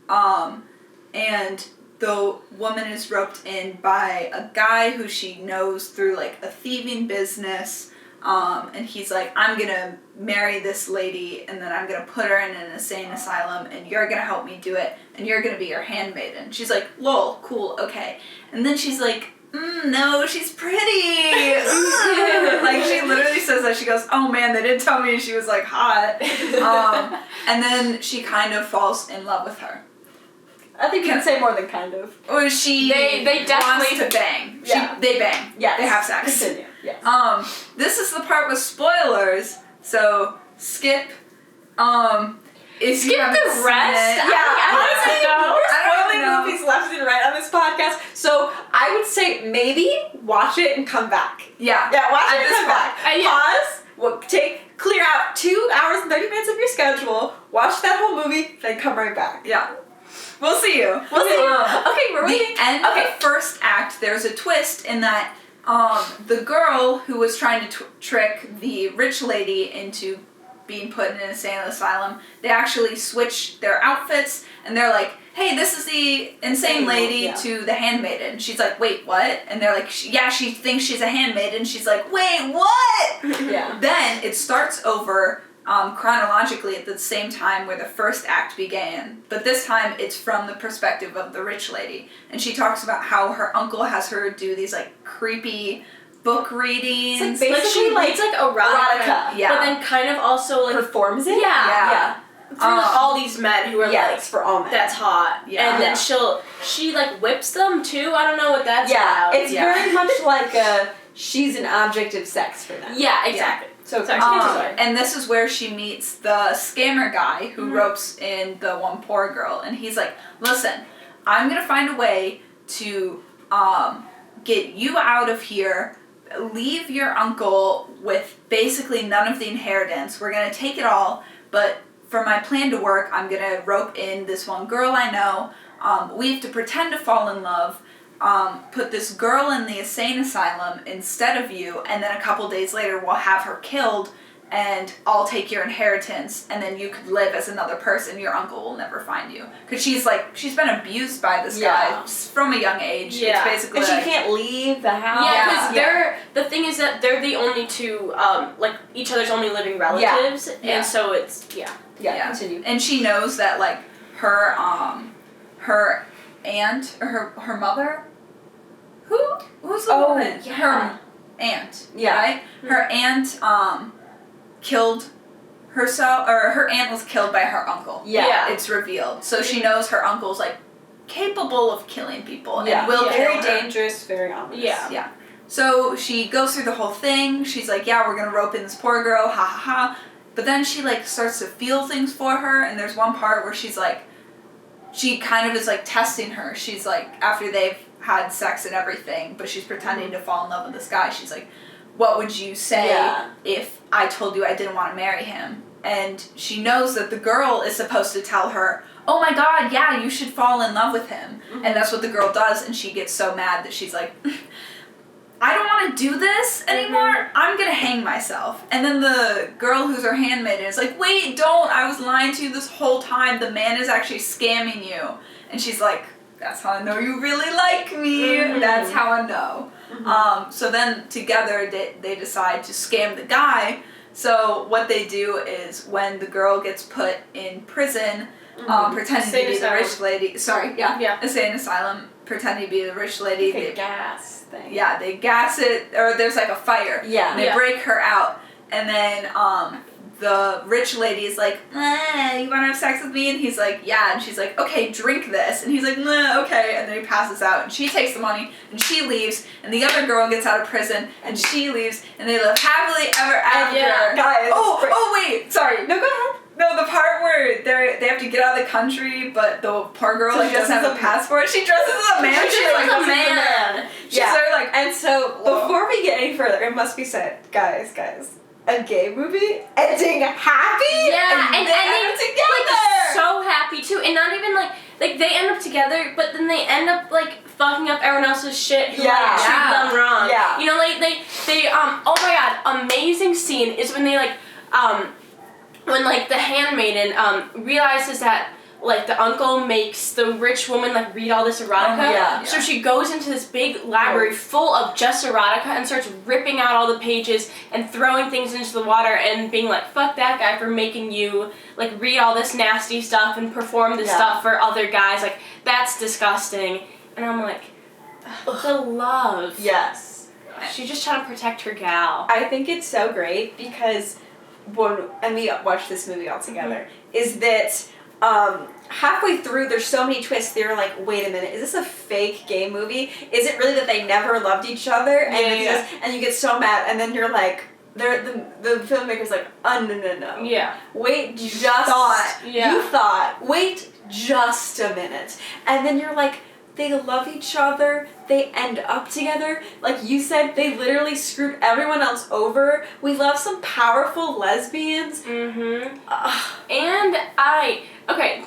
and the woman is roped in by a guy who she knows through like a thieving business, and he's like, I'm gonna marry this lady and then I'm gonna put her in an insane asylum and you're gonna help me do it and you're gonna be her handmaiden. She's like, lol, cool, okay. And then she's like, no, she's pretty. Like, she literally says that. She goes, oh man, they didn't tell me she was like hot. And then she kind of falls in love with her. I think you can say more than kind of. Or they definitely wants to bang. Yeah. They bang. Yes. They have sex. Continue. Yes. This is the part with spoilers, so skip. If Skip you haven't the seen rest? it. Honestly, we're spoiling know. movies left and right on this podcast, so I would say maybe watch it and come back. Yeah. Yeah, watch At it and this come back. point. Pause. Clear out 2 hours and 30 minutes of your schedule. Watch that whole movie, then come right back. Yeah. We'll see you. We'll see. Okay, we're waiting. The end of the first act, there's a twist in that the girl who was trying to trick the rich lady into being put in an insane asylum, they actually switch their outfits, and they're like, hey, this is the insane lady to the handmaiden. She's like, wait, what? And they're like, she thinks she's a handmaiden. She's like, wait, what? Yeah. Then it starts over chronologically at the same time where the first act began, but this time it's from the perspective of the rich lady, and she talks about how her uncle has her do these like creepy book readings. It's like basically it's like erotica. Yeah. But then kind of also like performs it. Yeah. Through all these men who are like, for all men. that's hot. Yeah. And then she like whips them too. I don't know what that's about. It's very much like she's an object of sex for them. Yeah, exactly. So and this is where she meets the scammer guy who ropes in the one poor girl, and he's like, listen, I'm gonna find a way to get you out of here, leave your uncle with basically none of the inheritance. We're gonna take it all, but for my plan to work, I'm gonna rope in this one girl I know. We have to pretend to fall in love, put this girl in the insane asylum instead of you, and then a couple days later we'll have her killed, and I'll take your inheritance, and then you could live as another person. Your uncle will never find you. Because she's been abused by this guy from a young age. Yeah. It's basically and she can't leave the house. Yeah, because the thing is that they're the only two, each other's only living relatives, and so it's, Yeah, continue. And she knows that, like, her aunt, or her mother, who's the woman? Yeah. Her aunt, Yeah. right? Her aunt, killed herself, or her aunt was killed by her uncle. Yeah. It's revealed. So she knows her uncle's, like, capable of killing people and will kill very her. dangerous, very ominous. Yeah. So she goes through the whole thing. She's like, yeah, we're gonna rope in this poor girl, ha ha ha. But then she, like, starts to feel things for her, and there's one part where she's like, she kind of is, like, testing her. She's like, after they've had sex and everything, but she's pretending to fall in love with this guy, she's like, what would you say if I told you I didn't want to marry him? And she knows that the girl is supposed to tell her, oh my god, yeah, you should fall in love with him. Mm-hmm. And that's what the girl does, and she gets so mad that she's like, I don't want to do this anymore. Mm-hmm. I'm going to hang myself. And then the girl who's her handmaiden is like, wait, don't. I was lying to you this whole time. The man is actually scamming you. And she's like, that's how I know you really like me. Mm-hmm. That's how I know. Mm-hmm. So then together they decide to scam the guy. So what they do is when the girl gets put in prison, pretending to be the rich lady. Sorry, insane asylum, pretending to be the rich lady. Like a gas thing. Yeah, they gas it, or there's like a fire. Yeah. They break her out, and then the rich lady is like, you want to have sex with me? And he's like, yeah. And she's like, okay, drink this. And he's like, okay. And then he passes out, and she takes the money, and she leaves, and the other girl gets out of prison, and she leaves, and they live happily ever after. Yeah, guys. Wait, sorry. No, go ahead. No, the part where they have to get out of the country, but the poor girl doesn't have a passport. She dresses as a man. She's like a man. She's there like. And so before we get any further, it must be said, guys, a gay movie ending happy. Yeah, and they ending together. Like, so happy too, and not even like they end up together, but then they end up like fucking up everyone else's shit who like treated them wrong. Yeah. You know, like they oh my god, amazing scene is when they when like the handmaiden realizes that like the uncle makes the rich woman like read all this erotica. So she goes into this big library full of just erotica and starts ripping out all the pages and throwing things into the water and being like, fuck that guy for making you like read all this nasty stuff and perform this stuff for other guys. Like, that's disgusting. And I'm like, the love. Yes. She's just trying to protect her gal. I think it's so great because and we watched this movie all together, is that halfway through there's so many twists. They're like, wait a minute, is this a fake gay movie? Is it really that they never loved each other? And and you get so mad, and then you're like, the filmmaker's like, oh no. Yeah. Wait just wait just a minute. And then you're like, they love each other, they end up together. Like you said, they literally screwed everyone else over. We love some powerful lesbians. Mm-hmm. And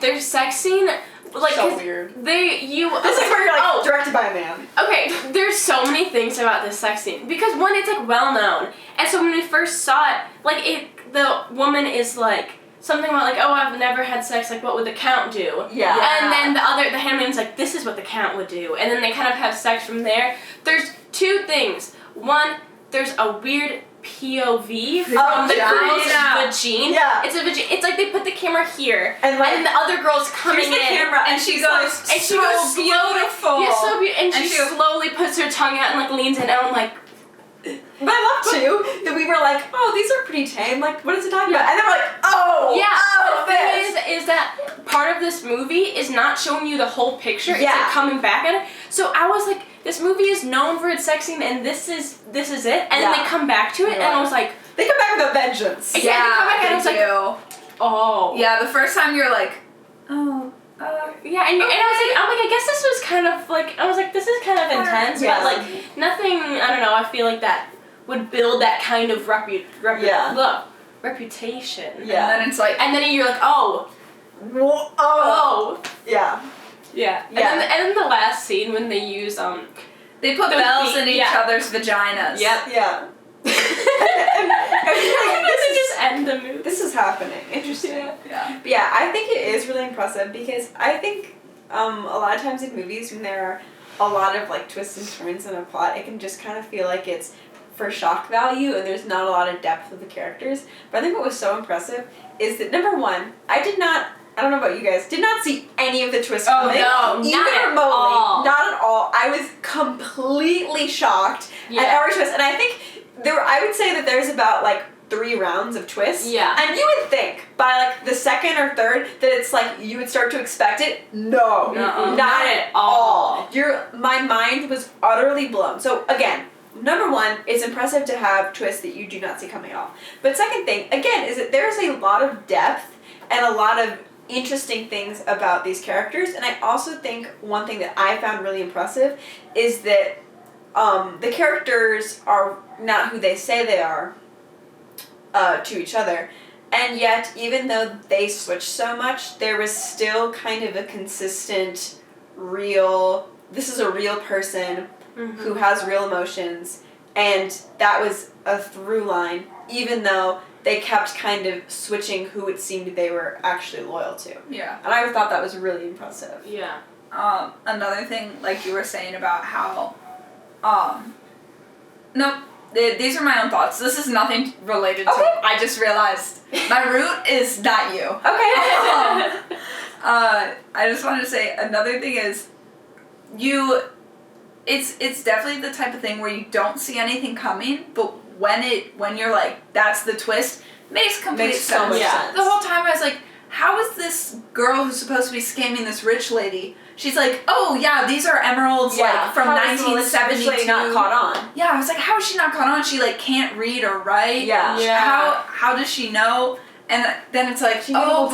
there's sex scene. Like, so weird. This is where you're like, directed by a man. Okay, there's so many things about this sex scene. Because one, it's like well known. And so when we first saw it, like the woman is like, something about like, oh, I've never had sex, like what would the Count do? Yeah. And then the handmaiden's like, this is what the Count would do. And then they kind of have sex from there. There's two things. One, there's a weird POV from the girl's vagina. Yeah. It's a vagina. It's like they put the camera here, and the other girl's coming the camera, and she goes, and she goes beautiful. Yeah, so beautiful. And she slowly puts her tongue out and like leans in, and I'm like, but I love too that we were like, oh, these are pretty tame. Like, what is it talking about? And then we're like, oh, the thing is that part of this movie is not showing you the whole picture. It's like coming back at it. So I was like, this movie is known for its sex scene, and this is it. And then they come back to it, and I was like, they come back with a vengeance. Yeah, they come back, and I was like, oh. Yeah, the first time you're like, yeah, and I was like, I guess this was kind of like, I was like, this is kind of intense, but like nothing. I don't know. I feel like that would build that kind of reputation. Yeah, and then it's like, and then you're like, yeah. And then the last scene when they use they put bells in each other's vaginas. Yep. Yeah. Just end the movie. This is happening. Interesting. Yeah. But yeah, I think it is really impressive because I think a lot of times in movies when there are a lot of like twists and turns in a plot, it can just kind of feel like it's for shock value and there's not a lot of depth of the characters. But I think what was so impressive is that number one, I don't know about you guys, did not see any of the twists coming. No, even not at remotely. all. Not at all. I was completely shocked at every twist. And I think I would say that there's about like 3 rounds of twists. Yeah. And you would think by like the second or third that it's like you would start to expect it. No. Not at all. My mind was utterly blown. So again, number one, it's impressive to have twists that you do not see coming off. But second thing, again, is that there's a lot of depth and a lot of interesting things about these characters. And I also think one thing that I found really impressive is that the characters are not who they say they are to each other. And yet, even though they switch so much, there was still kind of a consistent, this is a real person who has real emotions. And that was a through line, even though they kept kind of switching who it seemed they were actually loyal to. Yeah. And I thought that was really impressive. Yeah. Another thing, like you were saying about how, nope, these are my own thoughts. This is nothing related to, I just realized my root is not you. Okay. I just wanted to say another thing is, it's definitely the type of thing where you don't see anything coming, but when you're like, that's the twist, makes complete sense. So much sense. The whole time I was like, how is this girl who's supposed to be scamming this rich lady? She's like, oh yeah, these are emeralds like from 1972. How is not caught on? Yeah, I was like, how is she not caught on? She like can't read or write. Yeah. How does she know? And then it's like, oh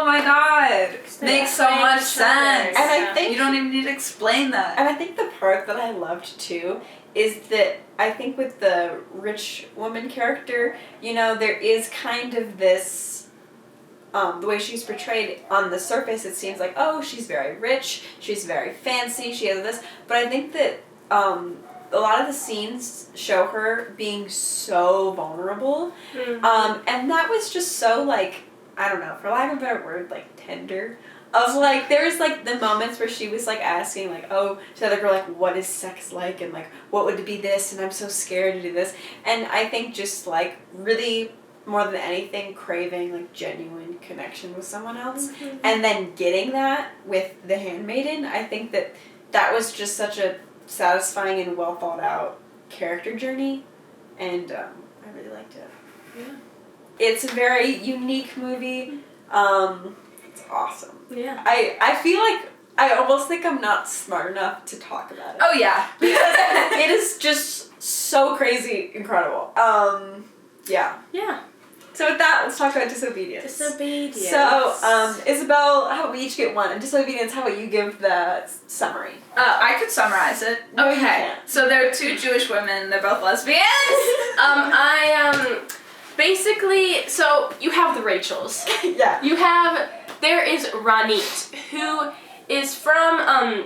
my god, makes so much sense. And I think you don't even need to explain that. And I think the part that I loved too is that I think with the rich woman character, there is kind of this, the way she's portrayed on the surface, it seems like, oh, she's very rich, she's very fancy, she has this, but I think that a lot of the scenes show her being so vulnerable, and that was just so, like, I don't know, for lack of a better word, like, tender. Of, like, there was, like, the moments where she was, like, asking, like, to the other girl, like, what is sex like? And, like, what would it be this? And I'm so scared to do this. And I think just, like, really, more than anything, craving, like, genuine connection with someone else. And then getting that with the Handmaiden, I think that was just such a satisfying and well thought out character journey. And I really liked it. Yeah. It's a very unique movie. It's awesome. Yeah. I feel like I almost think I'm not smart enough to talk about it. Oh yeah. Because it is just so crazy incredible. Yeah. Yeah. So with that, let's talk about Disobedience. Disobedience. So, Isabel, how we each get one, and Disobedience, how about you give the summary? I could summarize it. No, you Okay. can't. So there are 2 Jewish women, they're both lesbians. Basically, so you have the Rachels. Yeah. There is Ronit, who is from, I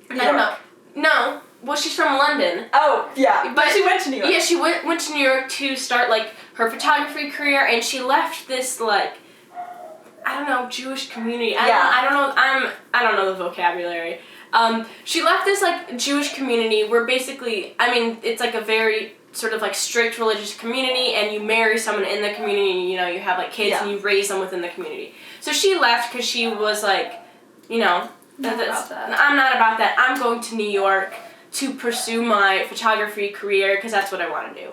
don't know. No. Well, she's from London. Oh, yeah. But she went to New York. Yeah, she went to New York to start, like, her photography career, and she left this, like, I don't know, Jewish community. I don't know the vocabulary. She left this, like, Jewish community where basically, it's, like, a very sort of, like, strict religious community, and you marry someone in the community, and, you have, like, kids, and you raise them within the community. So she left because she was, like, I'm not about that. I'm going to New York to pursue my photography career because that's what I want to do.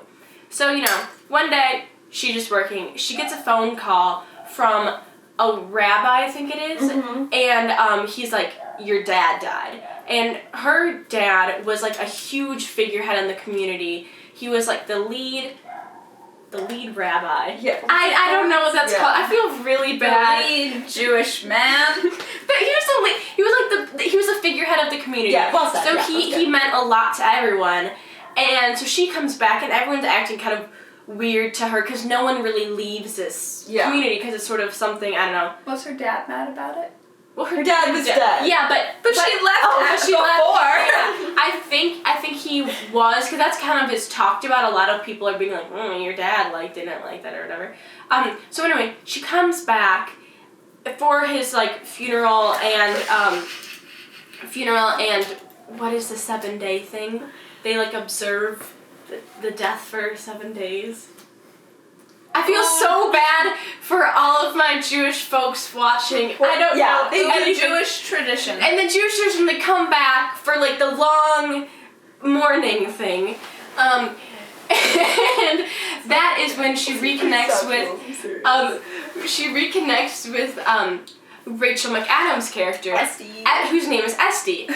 So, one day, she's just working. She gets a phone call from a rabbi, I think it is, and he's like, your dad died. And her dad was, like, a huge figurehead in the community. He was, like, the lead rabbi. Yeah. I don't know what that's called. I feel really bad. The lead Jewish man. But he was the lead. He was the figurehead of the community. Yeah, well said. So Yeah, he meant a lot to everyone. And so she comes back and everyone's acting kind of weird to her because no one really leaves this community because it's sort of something, I don't know. Was her dad mad about it? Well, her dad was dead. Yeah, but she left before. before. Yeah. I think he was, because that's kind of is talked about. A lot of people are being like, your dad didn't like that or whatever. So anyway, she comes back for his funeral and what is the 7-day thing? They observe the death for 7 days. I feel so bad for all of my Jewish folks watching. I don't know. They do Jewish tradition. And the Jewish tradition, they come back for the long mourning thing. And that is when she reconnects with Rachel McAdams' character, Esty. Whose name is Esty.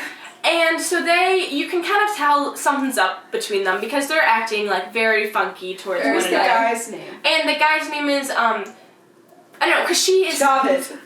And so you can kind of tell something's up between them because they're acting very funky towards one another. Who's the guy's name? And the guy's name is, I don't know, because she is... David.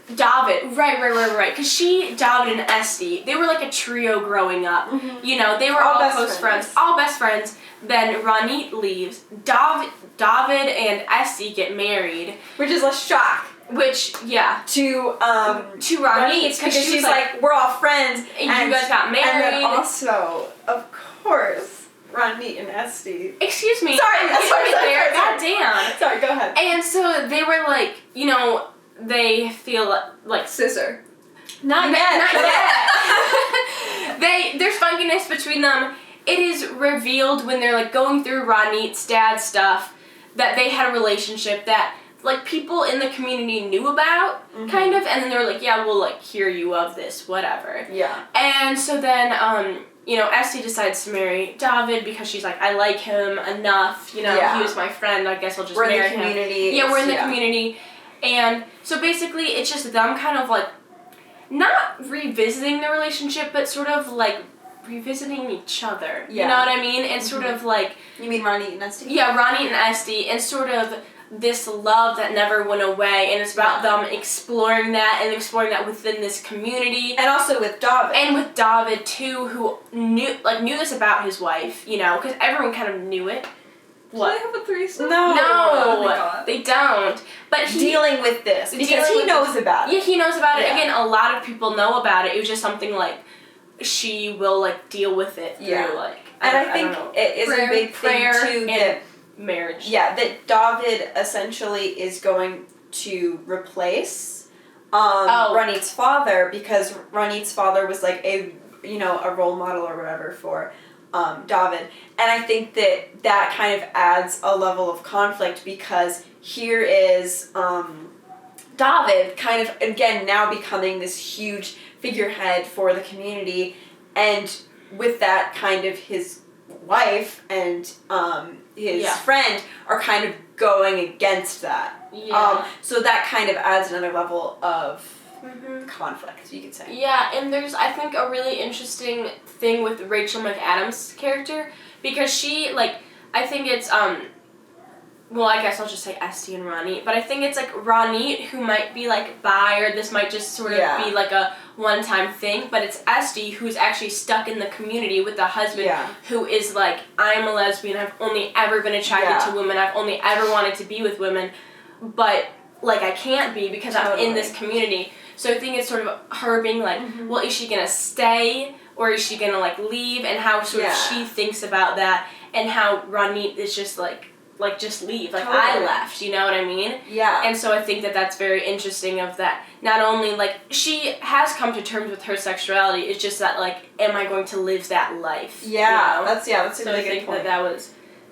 Right. Because David and Esty, they were a trio growing up. Mm-hmm. They were all close friends. All best friends. Then Ronit leaves. David and Esty get married. Which is a shock. Which, yeah. To Ronit, because she's we're all friends. And you guys got married. And then also, of course, Ronit and Esty. Excuse me. Sorry. God damn. Sorry, go ahead. And so they were they feel Scissor. Not yet. There's funkiness between them. It is revealed when they're going through Ronit's dad stuff that they had a relationship that people in the community knew about, kind of, and then they were yeah, we'll hear you of this, whatever. Yeah. And so then Esty decides to marry David because she's I like him enough, he was my friend, I guess I'll just marry him. We're in the community. Yeah, we're in the community. And so basically it's just them kind of not revisiting the relationship, but sort of revisiting each other. Yeah. You know what I mean? And sort of You mean Ronit and Esty? Yeah, Ronit and Esty, and sort of this love that never went away, and it's about them exploring that within this community. And also with David. And with David too, who knew this about his wife, because everyone kind of knew it. What? Do they have a threesome? No, they don't. But dealing with this because he knows about it. Yeah, he knows about it. Again, a lot of people know about it. It was just something she will deal with it through and I think it is a big thing too that marriage. Yeah, that David essentially is going to replace Ronit's father because Ronit's father was a role model or whatever for David. And I think that kind of adds a level of conflict because here is David kind of, again, now becoming this huge figurehead for the community, and with that kind of his wife and his friend are kind of going against that. Yeah. So that kind of adds another level of conflict, you could say. Yeah, and there's, I think, a really interesting thing with Rachel McAdams' character, because she, I think it's, well, I guess I'll just say Esty and Ronit, but I think it's Ronit who might be bi, or this might just sort of be a one-time thing, but it's Esty who's actually stuck in the community with the husband who is I'm a lesbian, I've only ever been attracted to women, I've only ever wanted to be with women, but I can't be because I'm in this community. So I think it's sort of her being well, is she gonna stay or is she gonna leave, and how sort of she thinks about that, and how Ronit is just just leave. I left, you know what I mean? Yeah. And so I think that's very interesting of that. Not only, she has come to terms with her sexuality, it's just that, am I going to live that life? Yeah, you know? that's a really good point.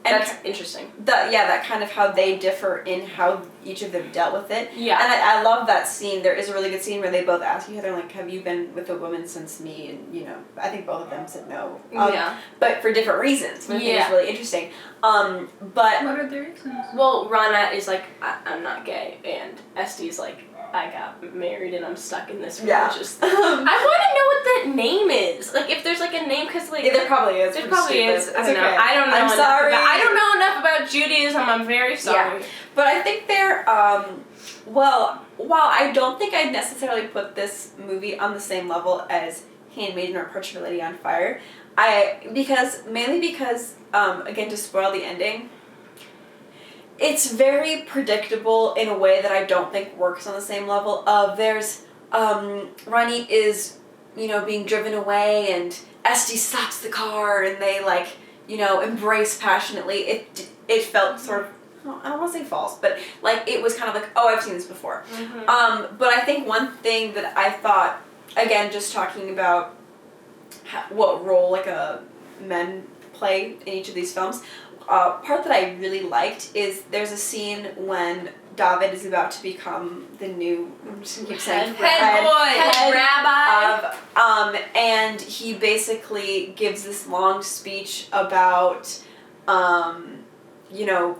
That's interesting. That kind of how they differ in how each of them dealt with it. Yeah. And I love that scene. There is a really good scene where they both ask each other, have you been with a woman since me? And, I think both of them said no. But for different reasons. I think it's really interesting. But... What are the reasons? Well, Rana is I'm not gay, and Esty's I got married and I'm stuck in this religious thing. I want to know what that name is. If there's a name, because there probably is. There probably is. I don't know. Okay. I don't know. I'm sorry. I don't know enough about Judaism. I'm very sorry. Yeah. But I think they're while I don't think I'd necessarily put this movie on the same level as Handmaiden or Portrayed on Fire, mainly because again, to spoil the ending, it's very predictable in a way that I don't think works on the same level of there's Ronit is being driven away and Esty stops the car and they embrace passionately, it felt sort of, I don't want to say false, but like it was kind of like, oh, I've seen this before. Mm-hmm. But I think one thing that I thought, again, just talking about what role like men play in each of these films, part that I really liked is there's a scene when David is about to become the new, I'm just gonna keep saying head rabbi, and he basically gives this long speech about,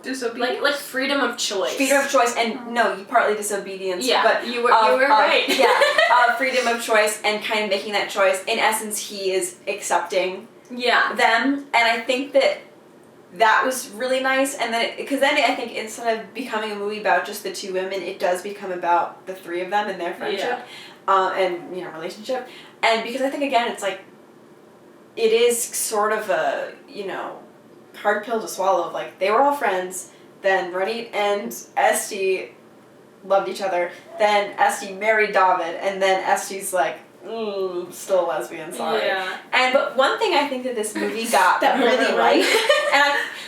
Disobedience? like freedom of choice. Freedom of choice, and no, partly disobedience. Yeah, but you were right. Freedom of choice and kind of making that choice. In essence, he is accepting them, and I think that was really nice. And then, because then I think instead of becoming a movie about just the two women, it does become about the three of them and their friendship, and relationship. And because I think again, it's like, it is sort of a hard pill to swallow. Like, they were all friends, then Ronit and Esty loved each other, then Esty married David, and then Esty's like, still a lesbian, sorry. Yeah. But one thing I think that this movie got really right,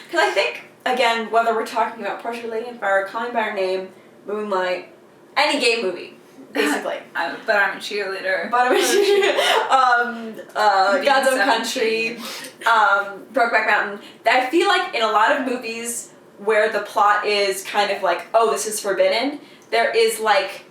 because I think, again, whether we're talking about Portrait of a Lady on Fire, Calling by Her Name, Moonlight, any gay movie, basically. But I'm a cheerleader. God's Own Country, Brokeback Mountain. I feel like in a lot of movies where the plot is kind of like, oh, this is forbidden, there is like,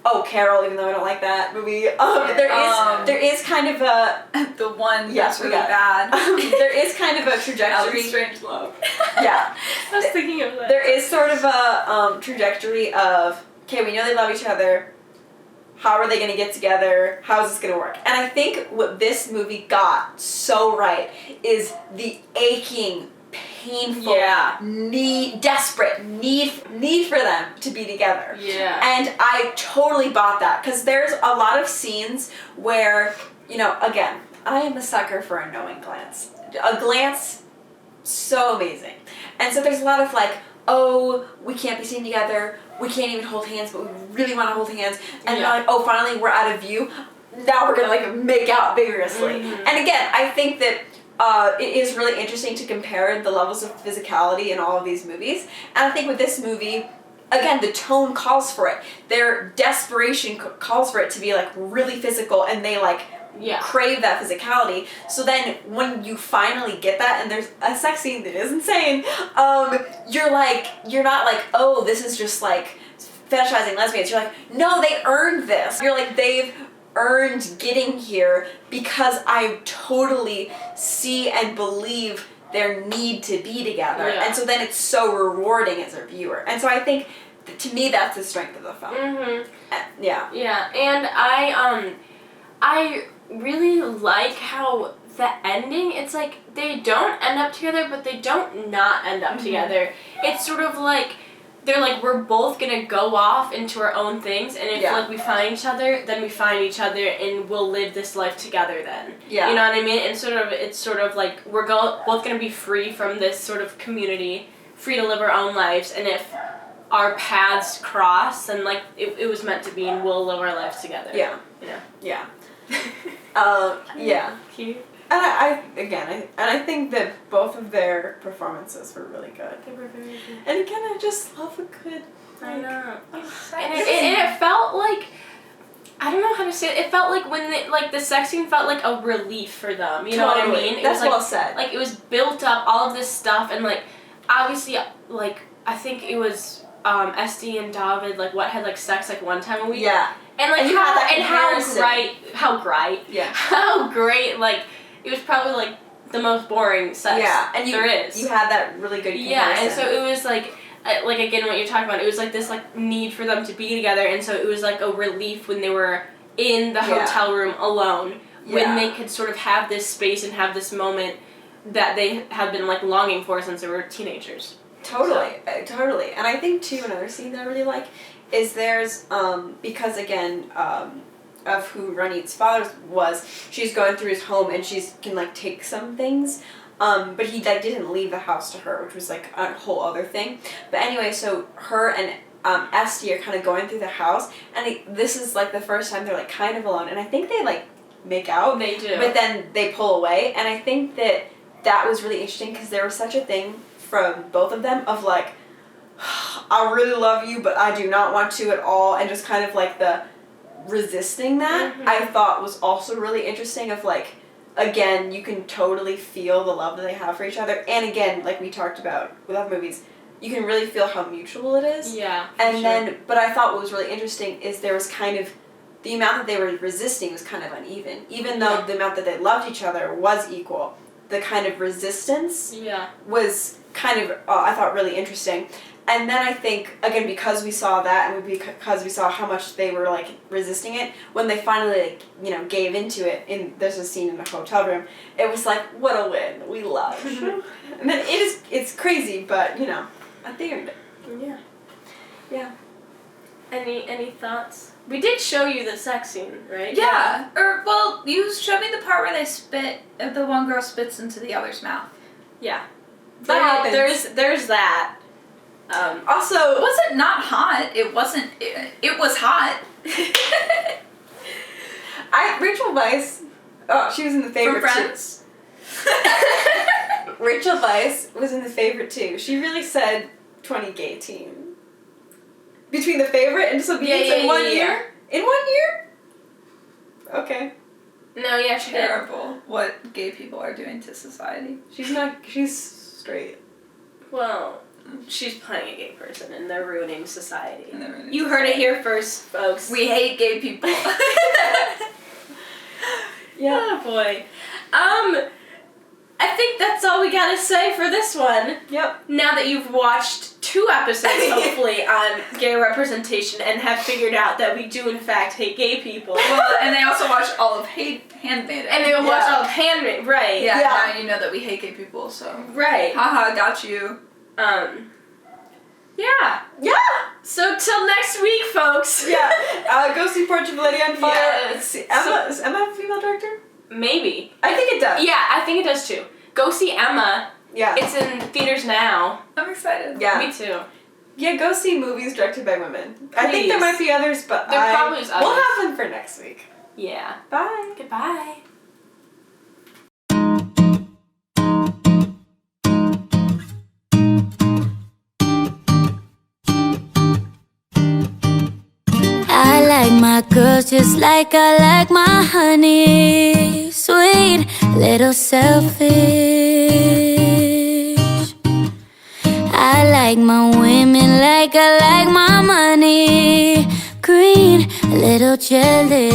oh, Carol, even though I don't like that movie, there is kind of a... the one that's really bad. There is kind of a trajectory. Strange Love. Yeah. I was thinking of that. There is sort of a trajectory of, okay, we know they love each other. How are they going to get together? How is this going to work? And I think what this movie got so right is the aching, painful, desperate need for them to be together. Yeah. And I totally bought that, because there's a lot of scenes where, again, I am a sucker for a knowing glance. A glance, so amazing. And so there's a lot of like, oh, we can't be seen together, we can't even hold hands, but we really want to hold hands, and they're like, oh, finally we're out of view, now we're gonna like make out vigorously. And again, I think that it is really interesting to compare the levels of physicality in all of these movies, and I think with this movie, again, the tone calls for it. Their desperation calls for it to be like really physical, and they like crave that physicality. So then when you finally get that, and there's a sex scene that is insane, you're not like, oh, this is just like fetishizing lesbians. You're like, no, they earned this. You're like, they've earned getting here, because I totally see and believe their need to be together. And so then it's so rewarding as a viewer. And so I think, to me, that's the strength of the film. Yeah, and I really like how the ending, it's like they don't end up together, but they don't not end up together. It's sort of like, they're like, we're both gonna go off into our own things, and if like we find each other, then we find each other, and we'll live this life together then. Yeah. You know what I mean? And it's sort of like, we're both gonna be free from this sort of community, free to live our own lives, and if our paths cross, then like it was meant to be, and we'll live our lives together. Yeah. Yeah. Cute. And I think that both of their performances were really good. They were very good. And again, I just love a good. I know. And it felt like, I don't know how to say it. It felt like when the sex scene felt like a relief for them. You know what I mean? That's well said. Like, it was built up, all of this stuff, and like, obviously, like, I think it was Esty and David had like sex like one time a week. Yeah. And like how great, like, it was probably like the most boring sex there is. You had that really good comparison. Yeah, and so it was like again what you're talking about, it was like this like need for them to be together, and so it was like a relief when they were in the hotel room alone, when they could sort of have this space and have this moment that they have been like longing for since they were teenagers. Totally. And I think too, another scene that I really like is there's because again of who Ronit's father was, she's going through his home and she can like take some things, but he like didn't leave the house to her, which was like a whole other thing. But anyway, so her and Esty are kind of going through the house, and this is like the first time they're like kind of alone, and I think they like make out. They do. But then they pull away, and I think that that was really interesting because there was such a thing from both of them of like, I really love you, but I do not want to at all, and just kind of like the resisting that, I thought was also really interesting of like, again, you can totally feel the love that they have for each other, and again, like we talked about with other movies, you can really feel how mutual it is. Yeah. And then, but I thought what was really interesting is there was kind of, the amount that they were resisting was kind of uneven. Even though the amount that they loved each other was equal, the kind of resistance was kind of, I thought, really interesting. And then I think, again, because we saw that, and because we saw how much they were, like, resisting it, when they finally, like, you know, gave into it, there's a scene in the hotel room, it was like, what a win. We love. And then it's crazy, but, you know, they earned it. Yeah. Yeah. Any thoughts? We did show you the sex scene, right? Yeah. Or, well, you showed me the part where they spit, the one girl spits into the other's mouth. Yeah. That There's that. Also, was it not hot? It wasn't. It was hot. Rachel Weisz. Oh, she was in The Favorite From Friends. too. Rachel Weisz was in The Favorite too. She really said 20 gay teen. Between The Favorite and Disobedience in 1 year. In 1 year. Okay. No, yeah, she did. Terrible. What gay people are doing to society. She's not. She's straight. Well, she's playing a gay person, and they're ruining society. Ruining you heard it here first, folks. We hate gay people. Yeah. Oh boy. I think that's all we gotta say for this one. Yep. Now that you've watched 2 episodes, hopefully, on gay representation and have figured out that we do in fact hate gay people. Well, and they also watched all of Handmaiden. And they watched all of Handmaiden, right. Yeah, now you know that we hate gay people, so. Right. Haha, got you. Yeah. Yeah. So till next week, folks. Yeah. Go see Portrait of a Lady on Fire. Yeah. Is Emma a female director? Maybe. I think it does. Yeah, I think it does too. Go see Emma. Yeah. It's in theaters now. I'm excited. Yeah. Me too. Yeah, go see movies directed by women. I think there might be others, but there probably is others. We'll have them for next week. Yeah. Bye. Goodbye. I like my girls just like I like my honey. Sweet, little selfish. I like my women like I like my money. Green, little jealous.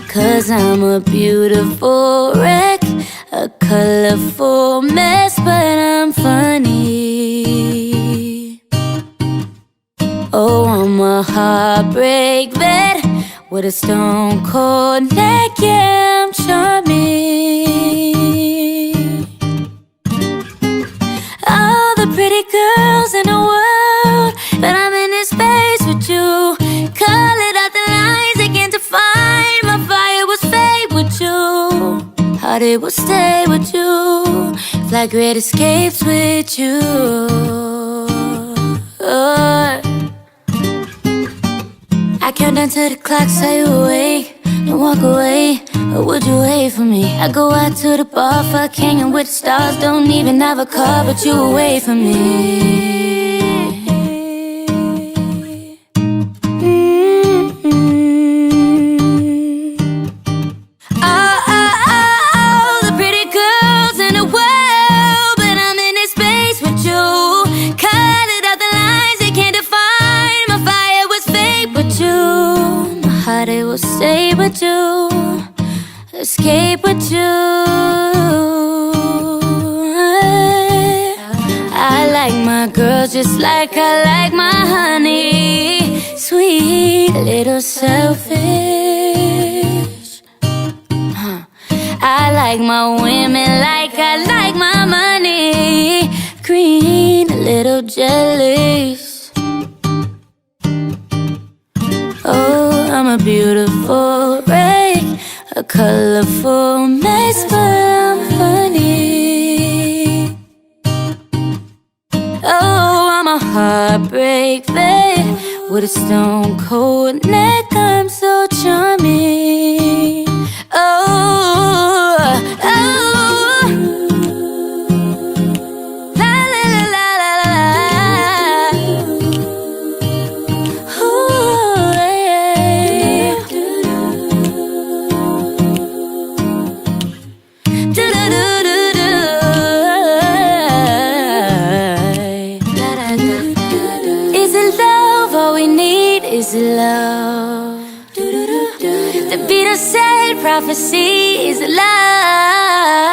'Cause I'm a beautiful wreck, a colorful mess, but I'm funny. Oh, I'm a heartbreak vet with a stone cold neck, yeah, I'm charming. All the pretty girls in the world, but I'm in this space with you. Call it out the lines they can't define. My fire was fade with you. Heart it will stay with you. Fly great escapes with you. I count down to the clock, say awake. Don't walk away, or would you wait for me? I go out to the bar, fuck hanging with the stars. Don't even have a car, but you wait for me. All the pretty girls in the world, but I'm in this space with you. Colored out the lines they can't define. My fire was fake with you. My heart it will stay with you. Escape with you. I like my girls just like I like my honey. Sweet, little selfish. I like my women like I like my money. Green, little jealous. Oh, I'm a beautiful wreck, a colorful mess, but I'm funny. Oh, I'm a heartbreak vet with a stone cold neck, I'm so charming. Oh, prophecy is love.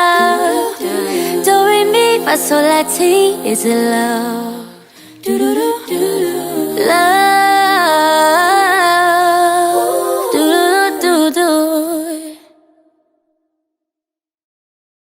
Do re mi fa sol la ti is love. Do do do do.